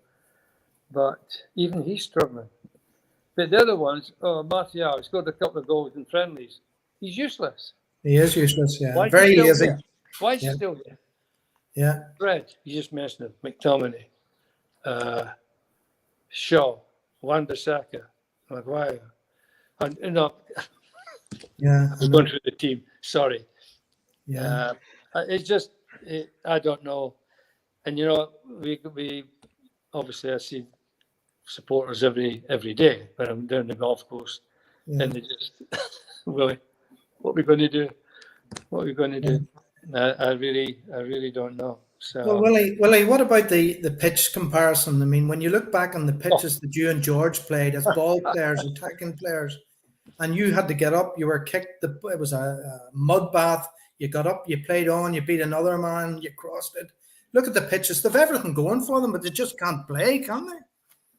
But even he's struggling. But the other ones, Martial scored a couple of goals in friendlies. He's useless. He is useless, yeah. Why Very lazy. Why is he still there? Yeah. Fred, you just mentioned him. McTominay, Shaw, Wan-Bissaka, Maguire. And, you know, I'm going through the team. Sorry. Yeah. It's just, I don't know. And, you know, we obviously, I see supporters every day when I'm down the golf course. And they just, Willie, what are we going to do? What are we going to do? I really don't know. So, well, Willie, what about the pitch comparison? I mean, when you look back on the pitches that you and George played as ball players, attacking players, and you had to get up, you were kicked. It was a mud bath. You got up, you played on, you beat another man, you crossed it. Look at the pitches; they've everything going for them, but they just can't play, can they?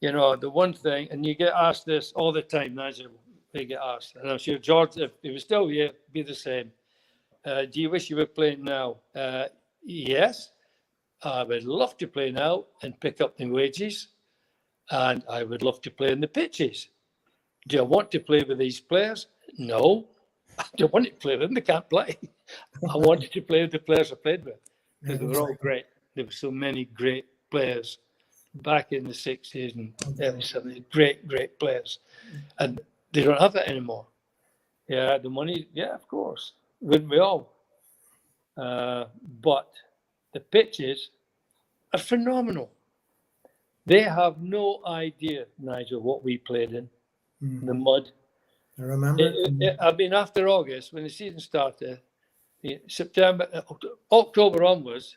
You know, the one thing, and you get asked this all the time, Nigel. They get asked, and I'm sure George, if he was still here, be the same. Do you wish you were playing now? Yes, I would love to play now and pick up the wages, and I would love to play in the pitches. Do I want to play with these players? No, I don't want to play with them. They can't play. I wanted to play with the players I played with because they were all great. There were so many great players back in the 60s and early 70s. Great players, and they don't have that anymore. Yeah, the money. Yeah, of course. Wouldn't we all? But the pitches are phenomenal. They have no idea, Nigel, what we played in. The mud. I remember. I mean, after August, when the season started, September, October onwards,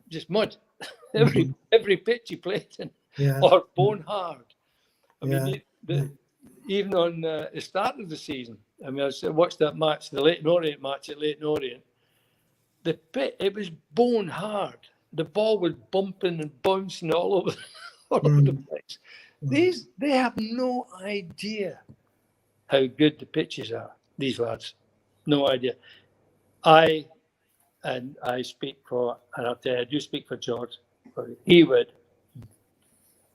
just mud. Every pitch you played in, or bone hard. I mean, even on the start of the season, I mean, I watched that match, the Leyton Orient match at Leyton Orient. The pit, it was bone hard. The ball was bumping and bouncing all over the place. They have no idea how good the pitches are, these lads. No idea. I speak for, and I'll tell you, I do speak for George. He would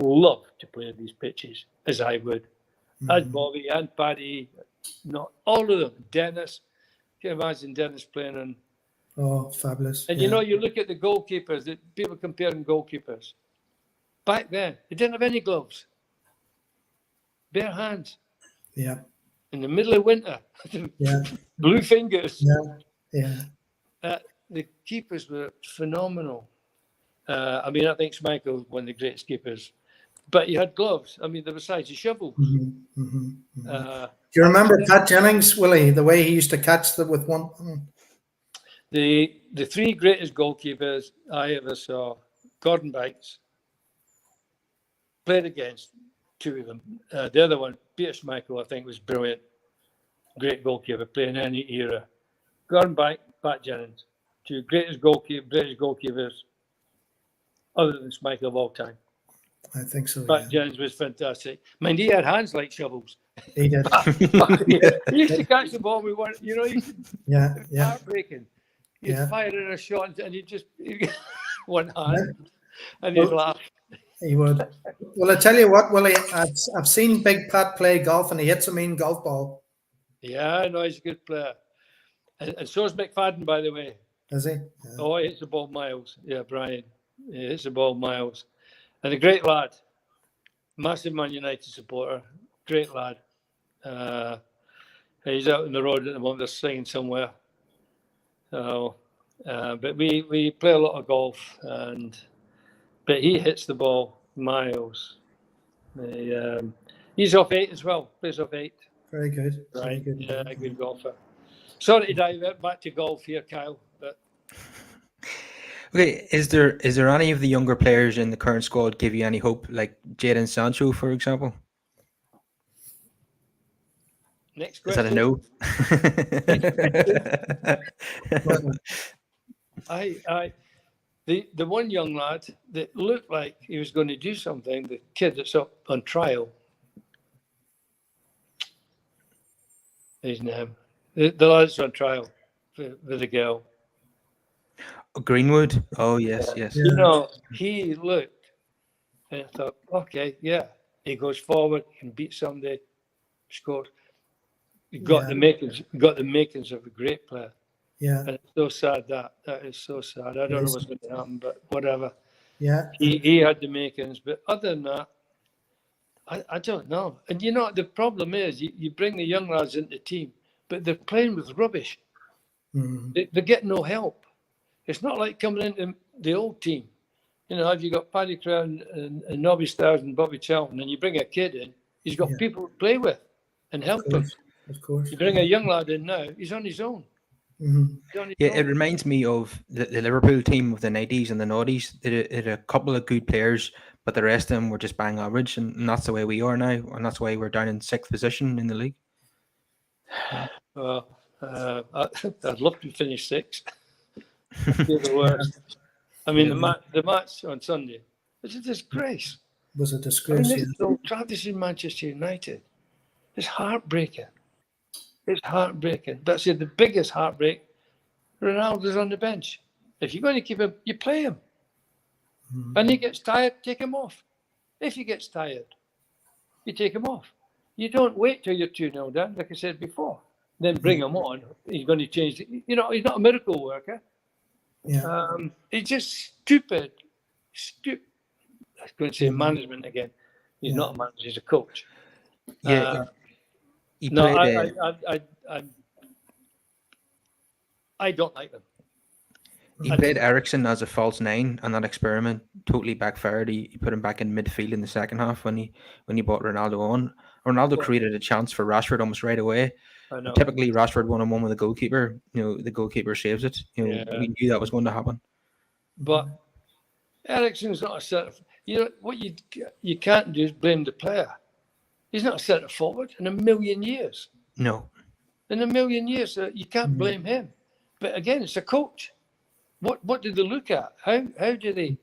love to play these pitches, as I would. As Bobby and Paddy, not all of them. Dennis, can you imagine Dennis playing on? Oh, fabulous. And you know, you look at the goalkeepers, people comparing goalkeepers. Back then, they didn't have any gloves. Bare hands. Yeah. In the middle of winter. Blue fingers. The keepers were phenomenal. I mean, I think Schmeichel was one of the greatest keepers. But you had gloves. I mean, they were the size of shovels. Do you remember Pat Jennings, Willie, the way he used to catch them with one? The three greatest goalkeepers I ever saw, Gordon Banks, played against two of them. The other one, Peter Schmeichel, I think was brilliant. Great goalkeeper, playing any era. Gordon Banks, Pat Jennings, two greatest British goalkeepers other than Schmeichel of all time. I think so. Pat Jennings was fantastic. I mean, he had hands like shovels. He did. He used to catch the ball with one, you know, heartbreaking. He'd fire in a shot and he'd just one hand and he'd laugh. He would. Well, I tell you what, Willie, I've seen Big Pat play golf and he hits a mean golf ball. Yeah, I know he's a good player. And so is McFadden, by the way. Is he? Yeah. Oh, he hits the ball miles. Yeah, Brian. He hits the ball miles. And a great lad. Massive Man United supporter. Great lad. He's out on the road at the moment. They're singing somewhere. So, but we play a lot of golf, but he hits the ball miles. He's off 8 as well. Plays off 8. Very good. Right. Very good. Yeah, good golfer. Sorry to dive back to golf here, Kyle. But okay, is there any of the younger players in the current squad give you any hope, like Jadon Sancho, for example? Next Is question. that a no? The one young lad that looked like he was going to do something, the kid that's up on trial, his name, the lad's on trial with a girl. Greenwood. Oh yes, yes. You know, he looked, and I thought, okay, yeah, he goes forward, he can beat somebody, scores. He got the makings of a great player. Yeah. And it's so sad that is so sad. I don't know what's going to happen, but whatever. Yeah. He had the makings, but other than that, I don't know. And you know, the problem is you bring the young lads into the team, but they're playing with rubbish. They get no help. It's not like coming into the old team. You know, if you got Paddy Crown and Nobby Stars and Bobby Charlton, and you bring a kid in, he's got people to play with and help him. Of course. You bring a young lad in now, he's on his own. Yeah, it reminds me of the Liverpool team of the 90s and the noughties. It had a couple of good players, but the rest of them were just bang average, and that's the way we are now, and that's why we're down in 6th position in the league. Well, I'd love to finish 6th. The worst. I mean, the match on Sunday was a disgrace. It was a disgrace. This is Old Trafford, this is Manchester United. It's heartbreaking. It's heartbreaking. That's the biggest heartbreak. Ronaldo's on the bench. If you're going to keep him, you play him. And he gets tired, take him off. If he gets tired, you take him off. You don't wait till you're 2-0 down, like I said before. Then bring him on. He's going to change. You know, he's not a miracle worker. Yeah. He's just stupid. I was going to say management again. He's not a manager, he's a coach. Yeah. I don't like them. He played Ericsson as a false 9, and that experiment totally backfired. He put him back in midfield in the second half when he brought Ronaldo on. Ronaldo created a chance for Rashford almost right away. I know. Typically, Rashford 1-on-1 with the goalkeeper. You know, the goalkeeper saves it. You know, we knew that was going to happen. But Ericsson's not a centre. You know what you can't do is blame the player. He's not a centre forward in a million years. No. In a million years, you can't blame him. But again, it's a coach. What do they look at? How do they?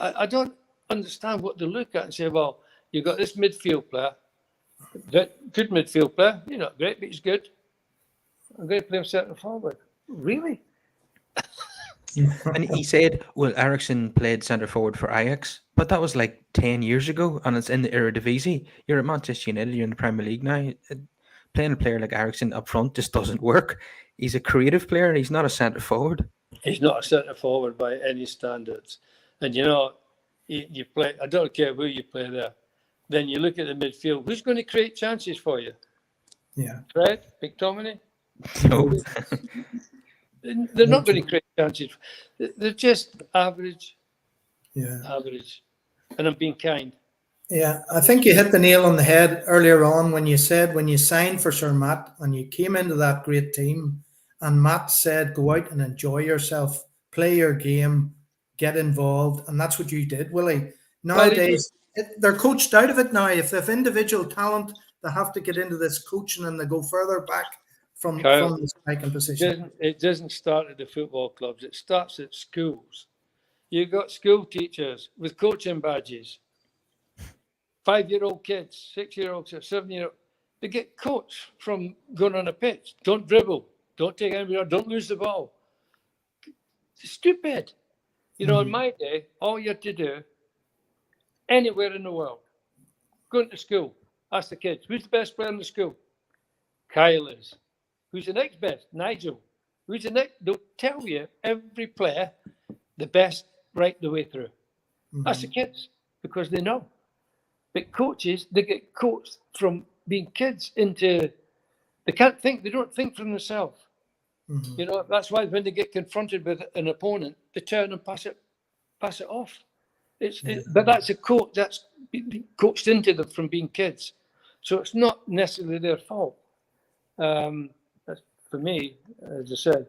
I don't understand what they look at and say, well, you've got this midfield player, that good midfield player. You're not great, but he's good. I'm going to play him centre forward. Really? And he said, well, Ericsson played centre forward for Ajax, but that was like 10 years ago, and it's in the Eredivisie. You're at Manchester United, you're in the Premier League now. Playing a player like Ericsson up front just doesn't work. He's a creative player, he's not a centre forward. He's not a centre forward by any standards. And you know, you play, I don't care who you play there. Then you look at the midfield, who's going to create chances for you? Yeah. Fred, McTominay? No. They're not going to create chances. They're just average. Yeah. Average. And I'm being kind. Yeah, I think you hit the nail on the head earlier on when you said when you signed for Sir Matt and you came into that great team and Matt said, go out and enjoy yourself, play your game, get involved. And that's what you did, Willie. Nowadays, they're coached out of it now. If they have individual talent, they have to get into this coaching and they go further back from the striking position. It doesn't start at the football clubs. It starts at schools. You've got school teachers with coaching badges. 5-year-old kids, 6-year-olds, 7-year-olds, they get coached from going on a pitch. Don't dribble. Don't take anybody. Don't lose the ball. It's stupid. You know, in my day, all you had to do, anywhere in the world, go into school, ask the kids, who's the best player in the school? Kyle is. Who's the next best? Nigel. Who's the next? They'll tell you every player, the best right the way through. That's the kids, because they know. But coaches, they get coached from being kids into, they can't think, they don't think for themselves. You know, that's why when they get confronted with an opponent, they turn and pass it off. But that's a coach, that's been coached into them from being kids. So it's not necessarily their fault. For me, as I said,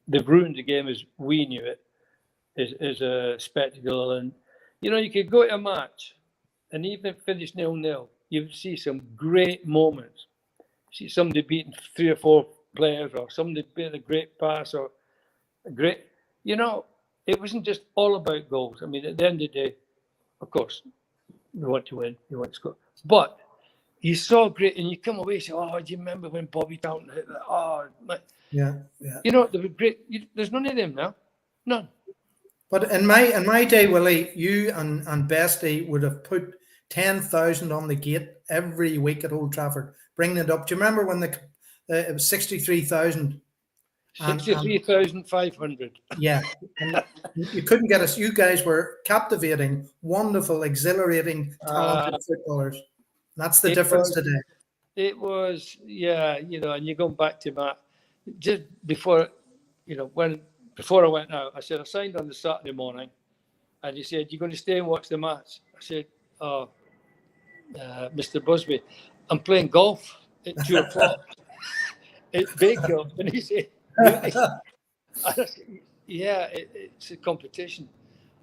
they've ruined the game as we knew it, is a spectacle. And, you know, you could go to a match and even finish 0-0, you would see some great moments. see somebody beating 3 or 4 players, or somebody being a great pass, or a great, it wasn't just all about goals. I mean, at the end of the day, of course, you want to win, you want to score, but you saw great, and you come away and say, "Oh, do you remember when Bobby Charlton hit that? Oh, yeah. They were great. There's none of them now, none." But in my day, Willie, you and Bestie would have put 10,000 on the gate every week at Old Trafford, bringing it up. Do you remember when it was 63,000? 63,500. Yeah, and you couldn't get us. You guys were captivating, wonderful, exhilarating, talented footballers. That's the difference today. It was, yeah, and you're going back to Matt. Just before, before I went out, I said, I signed on the Saturday morning, and he said, "You're going to stay and watch the match?" I said, "Oh, Mr. Busby, I'm playing golf at 2 o'clock at Bakehill." And he said, "Really?" I said, "Yeah, it's a competition."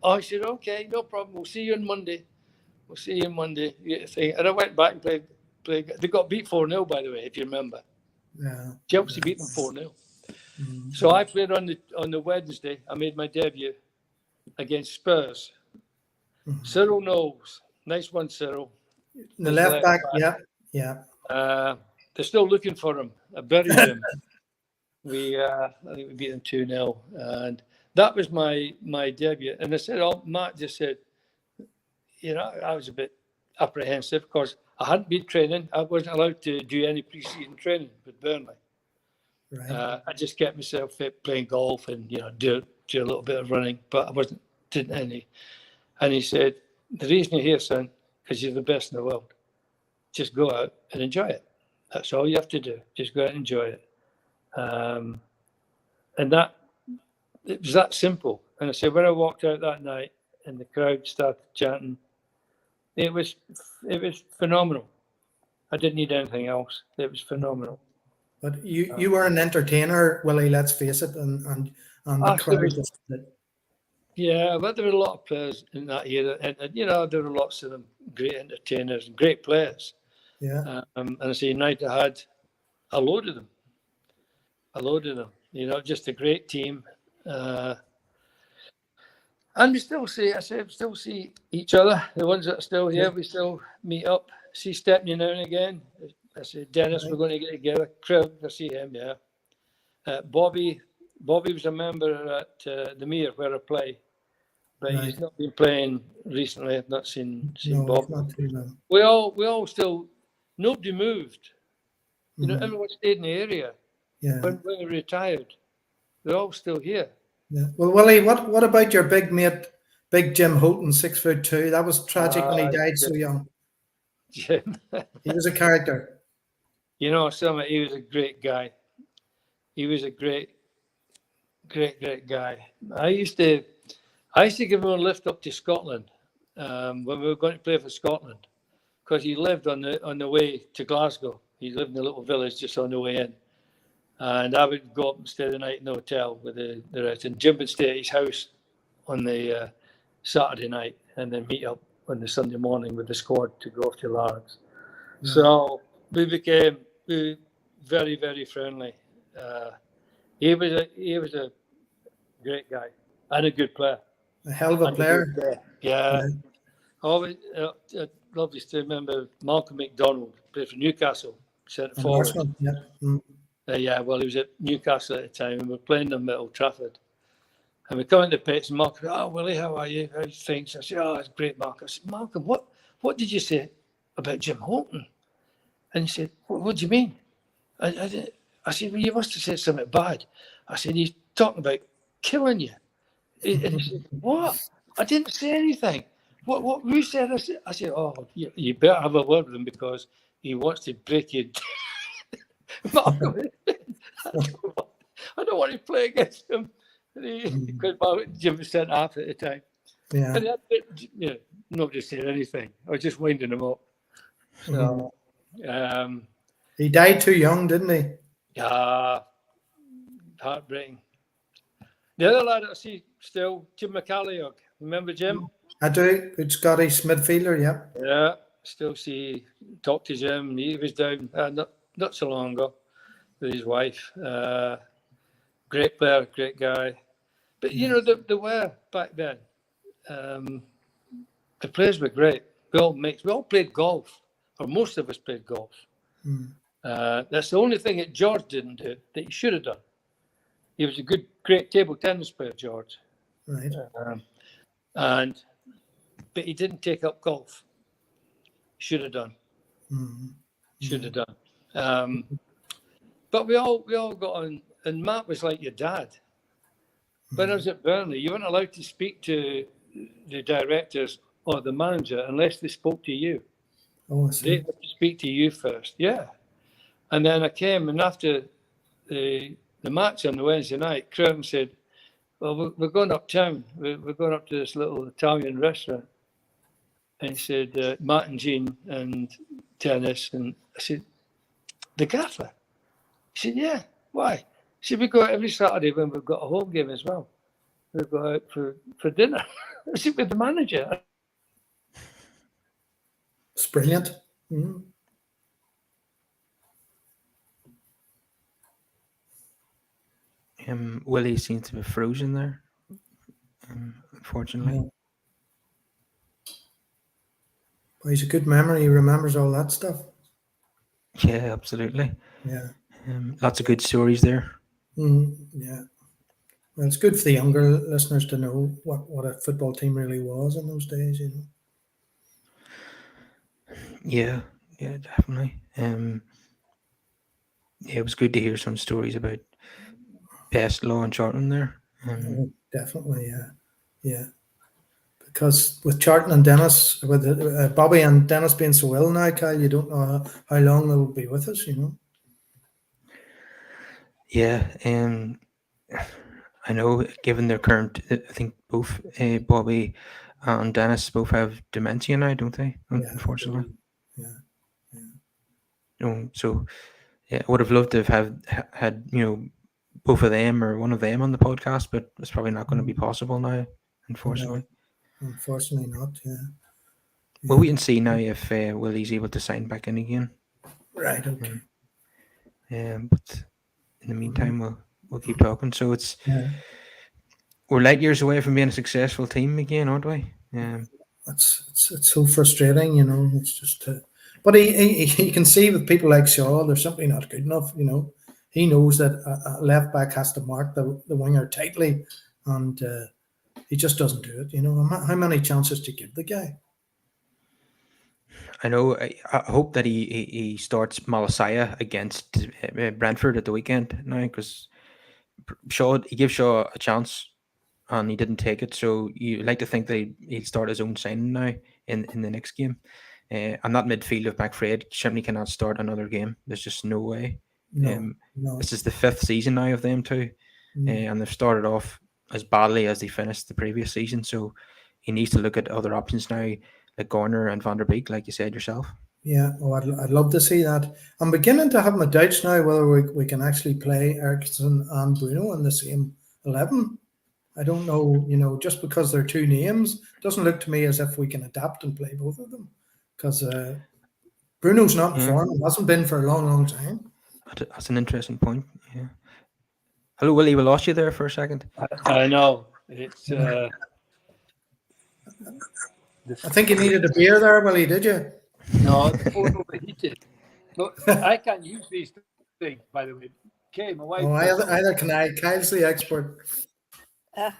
Oh, I said, "Okay, no problem. We'll see you on Monday. We'll see you on Monday." And I went back and played. They got beat 4-0, by the way, if you remember. Yeah. Chelsea beat them 4-0. Mm-hmm. So I played on the Wednesday. I made my debut against Spurs. Mm-hmm. Cyril Knowles. Nice one, Cyril. The left back, yeah. They're still looking for him. I buried him. I think we beat them 2-0. And that was my debut. And I said, Matt just said, I was a bit apprehensive because I hadn't been training. I wasn't allowed to do any pre-season training with Burnley. Right. I just kept myself fit playing golf and do a little bit of running, but I didn't any. And he said, "The reason you're here, son, because you're the best in the world. Just go out and enjoy it. That's all you have to do. Just go out and enjoy it." And it was that simple. And I said, when I walked out that night and the crowd started chanting, it was phenomenal. I didn't need anything else. It was phenomenal. But you were an entertainer, Willie, let's face it, and the crowd. Yeah, but there were a lot of players in that era, and there were lots of them great entertainers and great players. Yeah. And I say United had a load of them. Just a great team. And we still see each other. The ones that are still here, we still meet up. See Stepney now and again. I said, "Dennis, right. We're going to get together." Crowd, I see him, yeah. Bobby was a member at the Mere where I play, but right. He's not been playing recently. I've not seen Bob. We all still, nobody moved. Everyone stayed in the area. Yeah. When we retired, they're all still here. Yeah. Well, Willie, what about your big mate, Big Jim Houghton, 6'2"? That was tragic when he died so young. Jim. He was a character. He was a great guy. He was a great guy. I used to give him a lift up to Scotland when we were going to play for Scotland, because he lived on the way to Glasgow. He lived in a little village just on the way in. And I would go up and stay the night in the hotel with the rest. And Jim would stay at his house on the Saturday night and then meet up on the Sunday morning with the squad to go off to Largs. Yeah. So we became very, very friendly. He was a great guy and a good player. A hell of a player. Yeah. Always lovely to remember Malcolm McDonald, played for Newcastle, centre forward. Yeah. Mm. Well, he was at Newcastle at the time, and we were playing them at Old Trafford. And we come into the pitch, and Malcolm said, "Oh, Willie, how are you? How's things?" I said, "Oh, it's great, Mark." I said, "Malcolm, what did you say about Jim Houghton?" And he said, "What do you mean?" I said, "Well, you must have said something bad." I said, "He's talking about killing you." And he said, "What? I didn't say anything. What you said?" I said, "Oh, you better have a word with him because he wants to break you." Malcolm, I don't want to play against him. Because Jim was sent half at the time. Yeah. And nobody said anything. I was just winding him up. So, he died too young, didn't he? Yeah, heartbreaking. The other lad I see still, Jim McCalliog. Remember Jim? I do. Good Scottish midfielder, yeah. Yeah, still talk to Jim. He was down. not so long ago with his wife. Great player, great guy. But, you know, there were back then. The players were great. We all played golf, or most of us played golf. That's the only thing that George didn't do that he should have done. He was a great table tennis player, George. Right. But he didn't take up golf. Should have done. Should have done. But we all got on, and Matt was like your dad. When I was at Burnley, you weren't allowed to speak to the directors or the manager unless they spoke to you. Oh, I see. They had to speak to you first, yeah. And then I came, and after the match on the Wednesday night, Crown said, well, we're going uptown. We're going up to this little Italian restaurant. And he said, Matt and Jean and tennis. And I said, the gaffer? He said, yeah, why? He said, we go out every Saturday when we've got a home game as well. We go out for dinner. I said, with the manager. It's brilliant. Willie seems to be frozen there, unfortunately. Well, he's a good memory. He remembers all that stuff. Yeah, absolutely. Yeah. Lots of good stories there. Yeah. Well, it's good for the younger listeners to know what a football team really was in those days, you know. Yeah, definitely. It was good to hear some stories about past law and Charlton there. Definitely, yeah. Because with Charlton and Dennis, with Bobby and Dennis being so ill now, Kyle, you don't know how long they'll be with us, you know. Yeah, I know, given their current, I think both Bobby and Dennis both have dementia now, don't they? Unfortunately. Yeah. So yeah, I would have loved to have had both of them or one of them on the podcast, but it's probably not going to be possible now, unfortunately. No, unfortunately not. Yeah. We'll wait and see now if Willie's able to sign back in again. Right. Okay. But in the meantime, we'll keep talking. So we're light years away from being a successful team again, aren't we? It's so frustrating, you know. It's just, but he can see with people like Shaw, they're simply not good enough. You know, he knows that a left back has to mark the winger tightly, and he just doesn't do it. You know, how many chances to give the guy? I know. I hope that he starts Malasaya against Brentford at the weekend now, because he gave Shaw a chance and he didn't take it. So you like to think that he'll start his own signing now in the next game. And that midfield of McFred simply cannot start another game. There's just no way. No. This is the 5th season now of them two, and they've started off as badly as they finished the previous season. So he needs to look at other options now, like Garner and Van der Beek, like you said yourself. Yeah, I'd love to see that. I'm beginning to have my doubts now whether we can actually play Eriksson and Bruno in the same 11. I don't know, you know, just because they're two names, doesn't look to me as if we can adapt and play both of them. Because Bruno's not in form, hasn't been for a long, long time. That's an interesting point. Yeah. Hello, Willie. We lost you there for a second. I know. It's. I think you needed a beer there, Willie. Did you? No, the phone overheated. Look, I can't use these things, by the way. Okay, my wife. Oh, either can I. Kyle's the expert. Oh,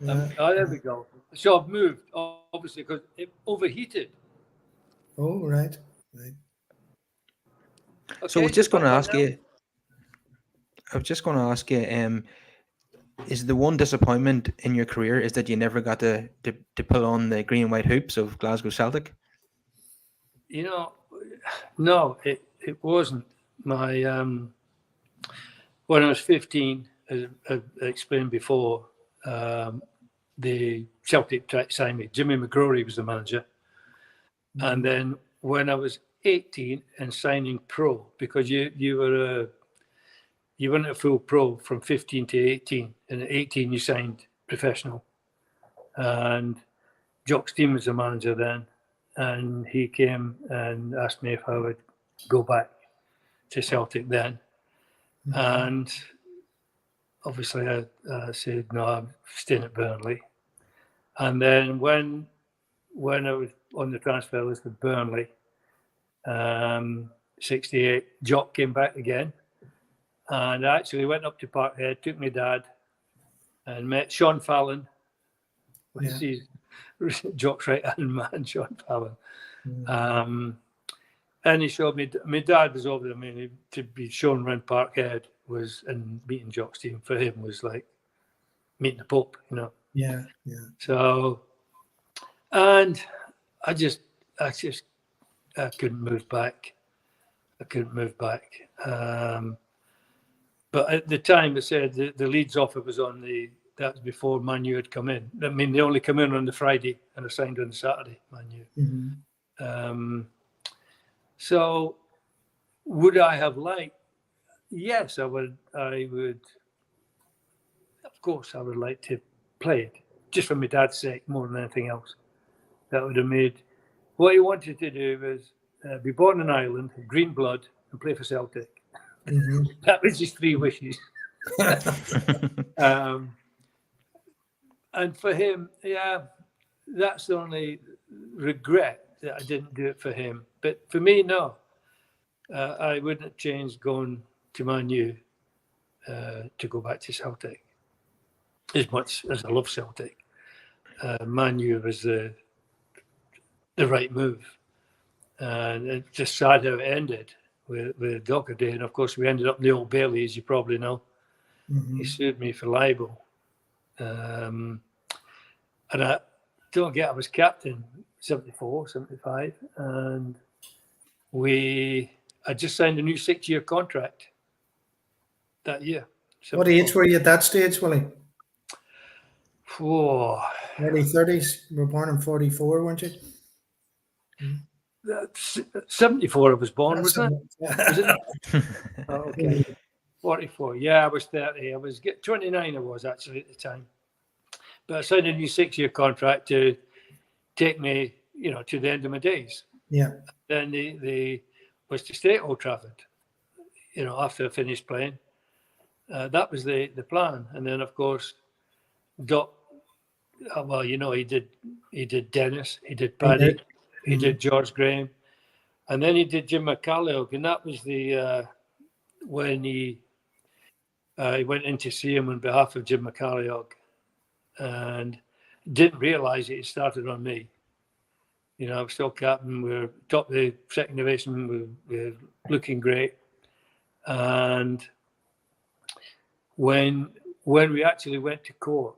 there we go. So I've moved, obviously, because it overheated. Oh, right. Okay, so I was just going to ask you, is the one disappointment in your career is that you never got to pull on the green and white hoops of Glasgow Celtic? You know, no, it wasn't. My when I was 15, as I explained before, the Celtic signed me. Jimmy McGrory was the manager. And then when I was 18 and signing pro, because you weren't a full pro from 15 to 18. And at 18, you signed professional. And Jock Stein was the manager then. And he came and asked me if I would go back to Celtic then. And obviously I said, no, I'm staying at Burnley. And then when I was on the transfer list with Burnley, 68, Jock came back again. And I actually went up to Parkhead, took my dad, and met Sean Fallon. He's Jock's right-hand man, Sean Fallon. And he showed me, my dad was over there. I mean, to be shown around Parkhead and meeting Jock's team for him was like meeting the Pope, you know. Yeah. So, and I couldn't move back. But at the time, it said the Leeds offer was that was before Man U had come in. I mean, they only come in on the Friday and are signed on the Saturday, Man U. So would I have liked? Yes, I would. Of course, I would like to play it, just for my dad's sake, more than anything else. That would have made. What he wanted to do was be born in Ireland, green blood, and play for Celtic. That was his 3 wishes. And for him, that's the only regret, that I didn't do it for him. But for me, no. I wouldn't have changed going to Man U to go back to Celtic. As much as I love Celtic, Man U was the right move. And it's just sad how it ended with Doherty. And of course, we ended up in the Old Bailey, as you probably know. He sued me for libel. And I was captain 74, 75. And I just signed a new 6-year contract that year. What age were you at that stage, Willie? Oh, Early 30s. You were born in 44, weren't you? 74 I was born, wasn't it? Was it? Oh, okay. 44. Yeah, I was 30. I was 29 I was actually at the time. But I signed a new 6-year contract to take me, to the end of my days. Yeah. Then they was to stay at Old Trafford, after I finished playing. That was the plan. And then, of course, Doc, he did Dennis, he did Paddy, he did George Graham, and then he did Jim McCalliog. And that was when he went in to see him on behalf of Jim McCalliog, and didn't realise it started on me. I was still captain. We were top of the second division. We were looking great. And when we actually went to court,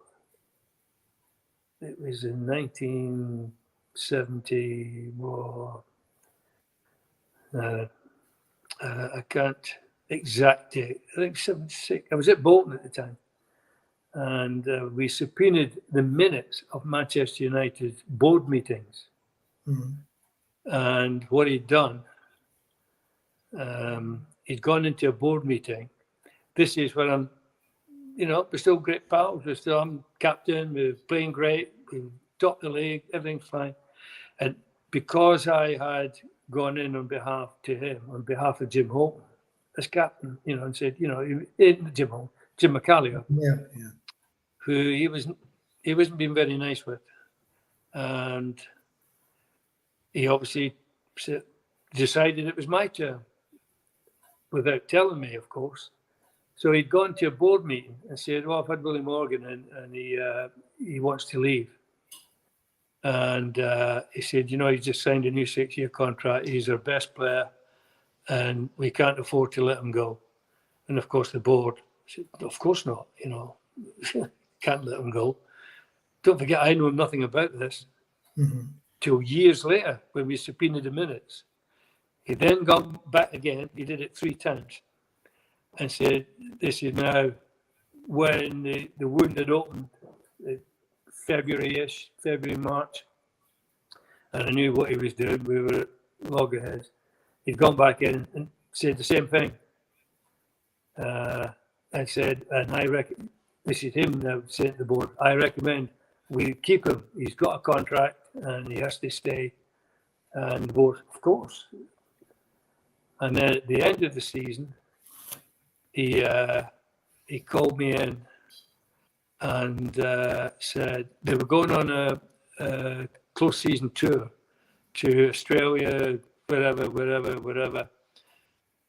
it was in 1970. I can't exact it. I think 76. I was at Bolton at the time. And we subpoenaed the minutes of Manchester United's board meetings. And what he'd done, he'd gone into a board meeting. This is when I'm, we're still great pals. I'm captain. We're playing great. We topped the league. Everything's fine. And because I had gone in on behalf of Jim Holt as captain, and said, Jim McCalliog, who he wasn't being very nice with, and he obviously decided it was my turn, without telling me, of course. So he'd gone to a board meeting and said, "Well, I've had Willie Morgan and he wants to leave." And he said, "He just signed a new 6-year contract. He's our best player, and we can't afford to let him go." And of course, the board said, "Of course not. Can't let him go." Don't forget, I know nothing about this. Till years later, when we subpoenaed the minutes. He then gone back again. He did it 3 times, and said, "This is now when the wound had opened, February, March, and I knew what he was doing. We were at loggerheads." He'd gone back in and said the same thing, and said, "And I reckon," this is him now saying to the board, "I recommend we keep him. He's got a contract and he has to stay." And the board, of course. And then at the end of the season, he called me in and said they were going on a close season tour to Australia, wherever.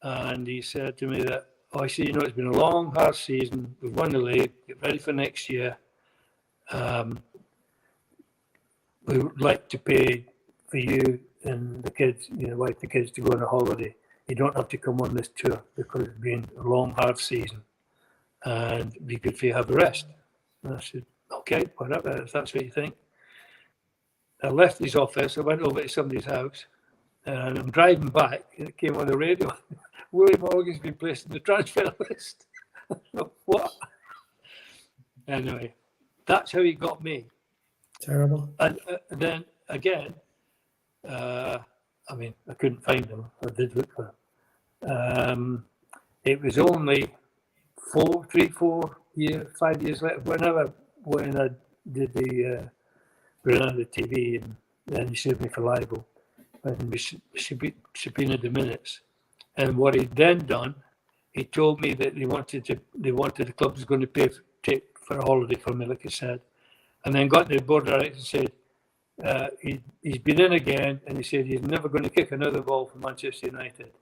And he said to me that, I see, it's been a long, hard season. We've won the league. Get ready for next year. We would like to pay for you and the kids, like the kids to go on a holiday. You don't have to come on this tour because it's been a long, hard season. And it'd be good for you to have a rest. And I said, okay, whatever, if that's what you think. I left his office. I went over to somebody's house. And I'm driving back. And it came on the radio. Willie Morgan's been placed in the transfer list. What? Anyway, that's how he got me. Terrible. And then again, I couldn't find him. I did look for him. It was only 5 years later, when I did the ran the TV, and then he sued me for libel, and we subpoenaed the minutes. And what he'd then done, he told me that they wanted the club was going to take for a holiday for me, like I said, and then got to the board directors and said he's been in again, and he said he's never going to kick another ball for Manchester United.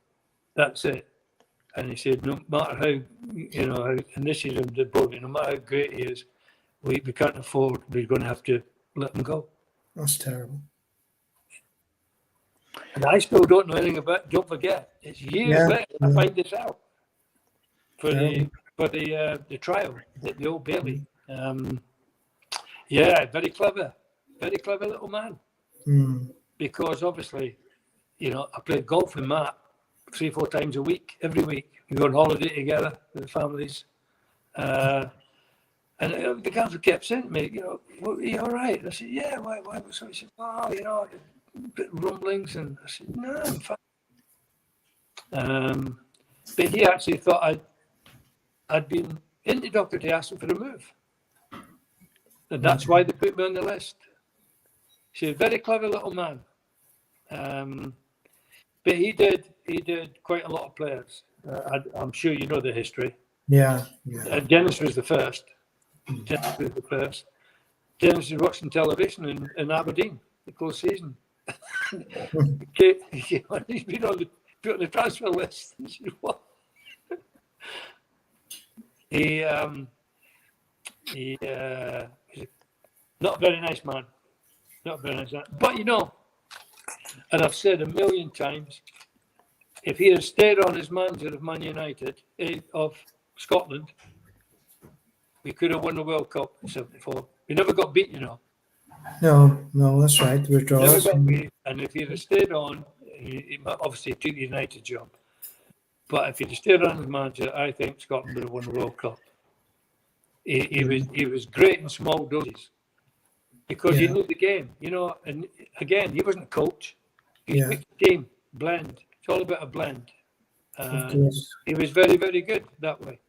That's it. And he said no matter how and this is the board, no matter how great he is, we can't afford. We're going to have to let him go. That's terrible. And I still don't know anything about. Don't forget, it's years later I find this out for the trial at the Old Bailey. Very clever little man. Because obviously, I played golf with Matt 3-4 times a week, every week. We go on holiday together with the families. And the council kept saying to me, well, are you all right? And I said, yeah, why? So he said, a bit of rumblings. And I said, no, I'm fine. But he actually thought I'd been in the doctor to ask him for a move. And that's why they put me on the list. He's a very clever little man. But he did quite a lot of players. I'm sure you know the history. Yeah. Dennis was the first. Dennis was watching television in Aberdeen, the close season. He's been put on the transfer list. What? He's not a very nice man. But and I've said a million times, if he had stayed on as manager of Man United, of Scotland, we could have won the World Cup in '74. We never got beat, No, that's right. Withdrawals. And if he'd have stayed on, he obviously took the United job. But if he'd have stayed on as manager, I think Scotland would have won the World Cup. He was great in small doses because he knew the game, And again, he wasn't a coach. He picked the game, blend. It's all about a blend. He was very, very good that way.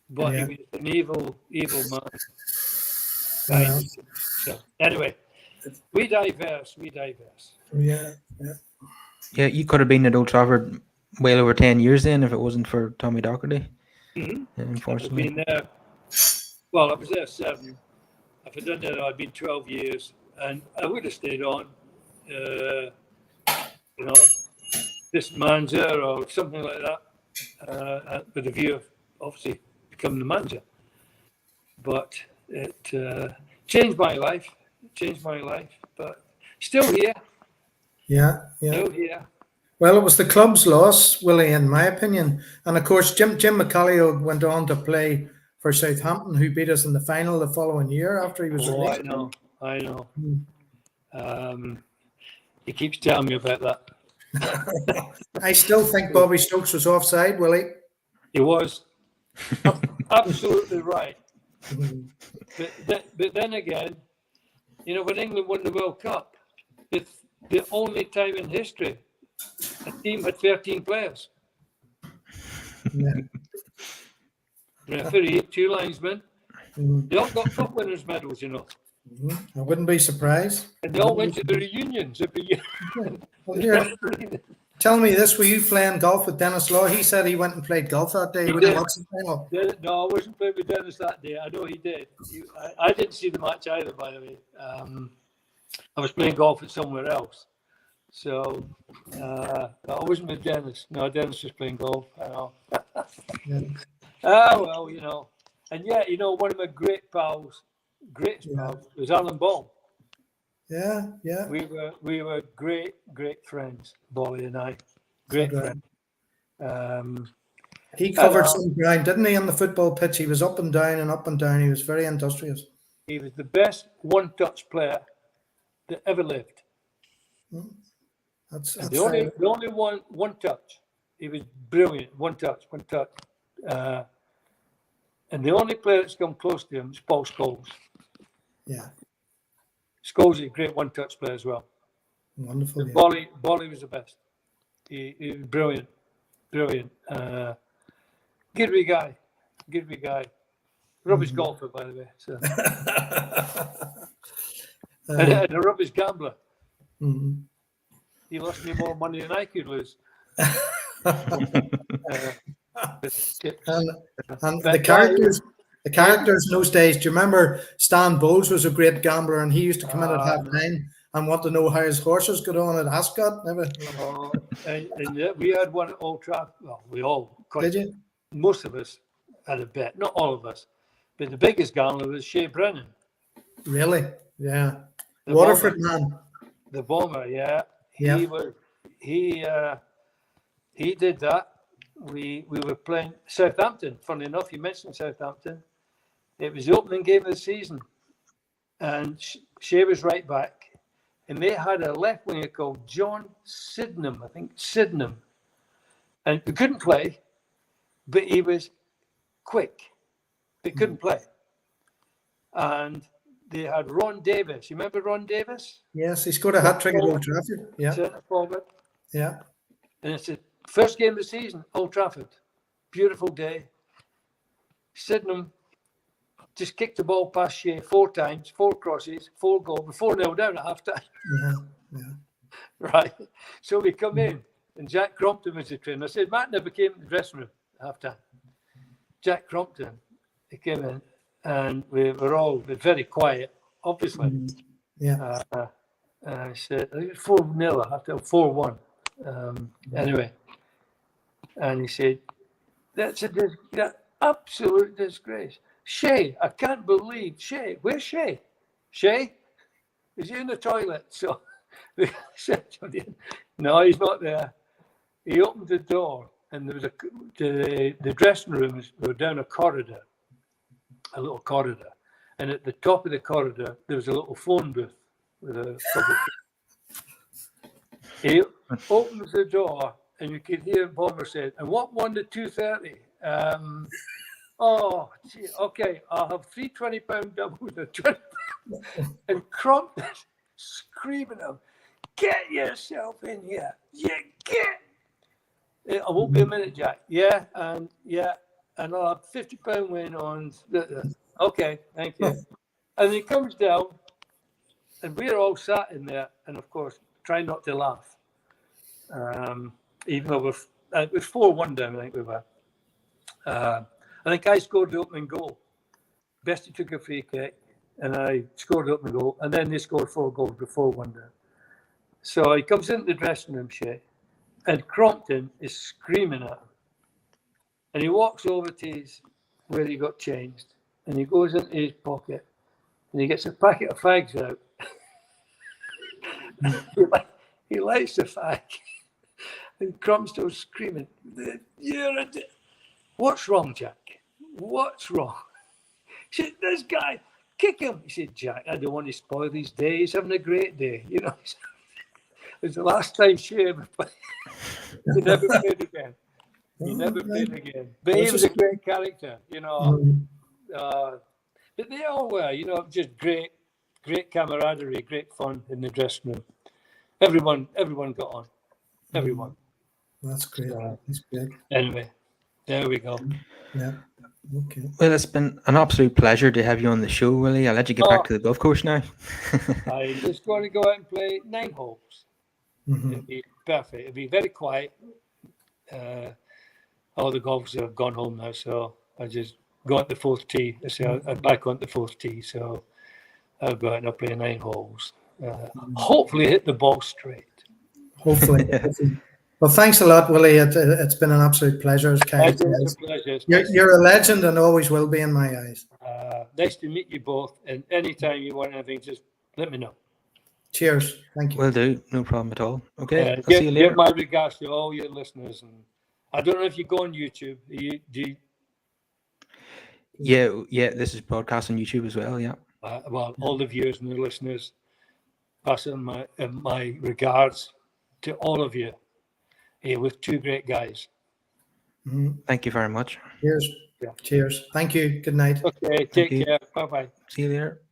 But he was an evil man. Right. So anyway, we diverse. Yeah. Yeah, you could have been at Old Trafford well over 10 years then if it wasn't for Tommy Docherty. Unfortunately. I was there 7. If I'd done that, I'd been 12 years, and I would have stayed on. This manager or something like that, with a view of obviously becoming the manager. But it changed my life. But still here. Yeah. Still here. Well, it was the club's loss, Willie, in my opinion. And of course, Jim McCallio went on to play for Southampton, who beat us in the final the following year after he was released. I know. He keeps telling me about that. I still think Bobby Stokes was offside, Willie. He was. Absolutely right. But then again, when England won the World Cup, it's the only time in history a team had 13 players. Yeah. Referee, 2 linesmen. They all got cup winners' medals, I wouldn't be surprised. And they all went to the reunions every year. Well, here, tell me this: were you playing golf with Dennis Law? He said he went and played golf that day. He He did. watched the final. No, I wasn't playing with Dennis that day. I know he did. I didn't see the match either, by the way. I was playing golf at somewhere else. So I wasn't with Dennis. No, Dennis was playing golf. I know. Yeah. Well, you know. And yeah, you know, one of my greatest pals was Alan Ball. Yeah, yeah. We were great friends, Bolly and I. Great friends. He covered some ground, didn't he, on the football pitch? He was up and down and up and down. He was very industrious. He was the best one-touch player that ever lived. That's the only one touch. He was brilliant. One touch. And the only player that's come close to him is Paul Scholes. Yeah. Scholes is a great one-touch player as well. Wonderful. Yeah. Bolly was the best. He was brilliant. Good wee guy. Rubbish golfer, by the way. So. And a rubbish gambler. Mm-hmm. He lost me more money than I could lose. And the characters in those days, do you remember Stan Bowles was a great gambler, and he used to come in at half-time and want to know how his horses got on at Ascot? And we had one at Old Trafford. Well, we all. Did you? Most of us had a bet. Not all of us. But the biggest gambler was Shea Brennan. Really? Yeah. The Waterford bomber. man. The bomber, yeah. Yeah. He did that. We were playing Southampton. Funny enough, you mentioned Southampton. It was the opening game of the season, and Shea was right back, and they had a left winger called John Sydenham, I think Sydenham, and he couldn't play, but he was quick. They couldn't play, and they had Ron Davis. You remember Ron Davis? Yes, he scored a hat trick at Old Trafford. Yeah. Centre forward. Yeah. And it's the first game of the season, Old Trafford. Beautiful day. Sydenham just kicked the ball past Shea 4 times, 4 crosses, 4 goals, 4-0 down at half time. Yeah. Right. So we come in, and Jack Crompton was the trainer. I said, Matt never came to the dressing room at half time. Jack Crompton, he came in, and we were all very quiet, obviously. Yeah. And I said, I think it was 4-0 after 4-1. Anyway, and he said, that's absolute disgrace. Shea, I can't believe Shea. Where's Shea? Shea? Is he in the toilet? So we said, no, he's not there. He opened the door, and there was the dressing rooms were down a corridor, a little corridor, and at the top of the corridor there was a little phone booth with a public. He opens the door, and you could hear Bomber said, and what won the 230? Oh, gee, okay, I'll have 3 £20 doubles and 20. And Crompton screaming at him, get yourself in here. I won't be a minute, Jack. Yeah, and I'll have £50 win on. Okay, thank you. And he comes down, and we're all sat in there, and of course, try not to laugh. Even though it was 4-1 down, I think we were. I think I scored the opening goal. Bestie took a free kick, and I scored the opening goal, and then they scored 4 goals before 4-1 down. So he comes into the dressing room, Shea, and Crompton is screaming at him. And he walks over to where he got changed, and he goes into his pocket, and he gets a packet of fags out. He lights the fag, and Crompton's screaming, what's wrong, Jack? What's wrong? He said, this guy, kick him. He said, Jack, I don't want to spoil his day. He's having a great day. You know, it was the last time Shea ever played. He never played again. But he was a great character, you know. But they all were, you know, just great camaraderie, great fun in the dressing room. Everyone got on. Everyone. That's great. That's great. Anyway, there we go. Yeah. Okay. Well, it's been an absolute pleasure to have you on the show, Willie. I'll let you get back to the golf course now. I'm just going to go out and play 9 holes. It'd be perfect. It'd be very quiet. All the golfers have gone home now, so I just go on the fourth tee. So I'm back on the fourth tee, so I'll go out and I'll play 9 holes. Hopefully hit the ball straight. Hopefully. Well, thanks a lot, Willie. It's been an absolute pleasure. As Kyle says. You're a legend and always will be in my eyes. Nice to meet you both. And anytime you want anything, just let me know. Cheers. Thank you. Will do. No problem at all. Okay. I'll see you later. Give my regards to all your listeners. And I don't know if you go on YouTube. Yeah. This is broadcast on YouTube as well. Yeah. Well, all the viewers and the listeners, pass on my regards to all of you. With 2 great guys. Thank you very much. Cheers. Yeah. Cheers. Thank you. Good night. Okay. Take care. Bye-bye. See you later.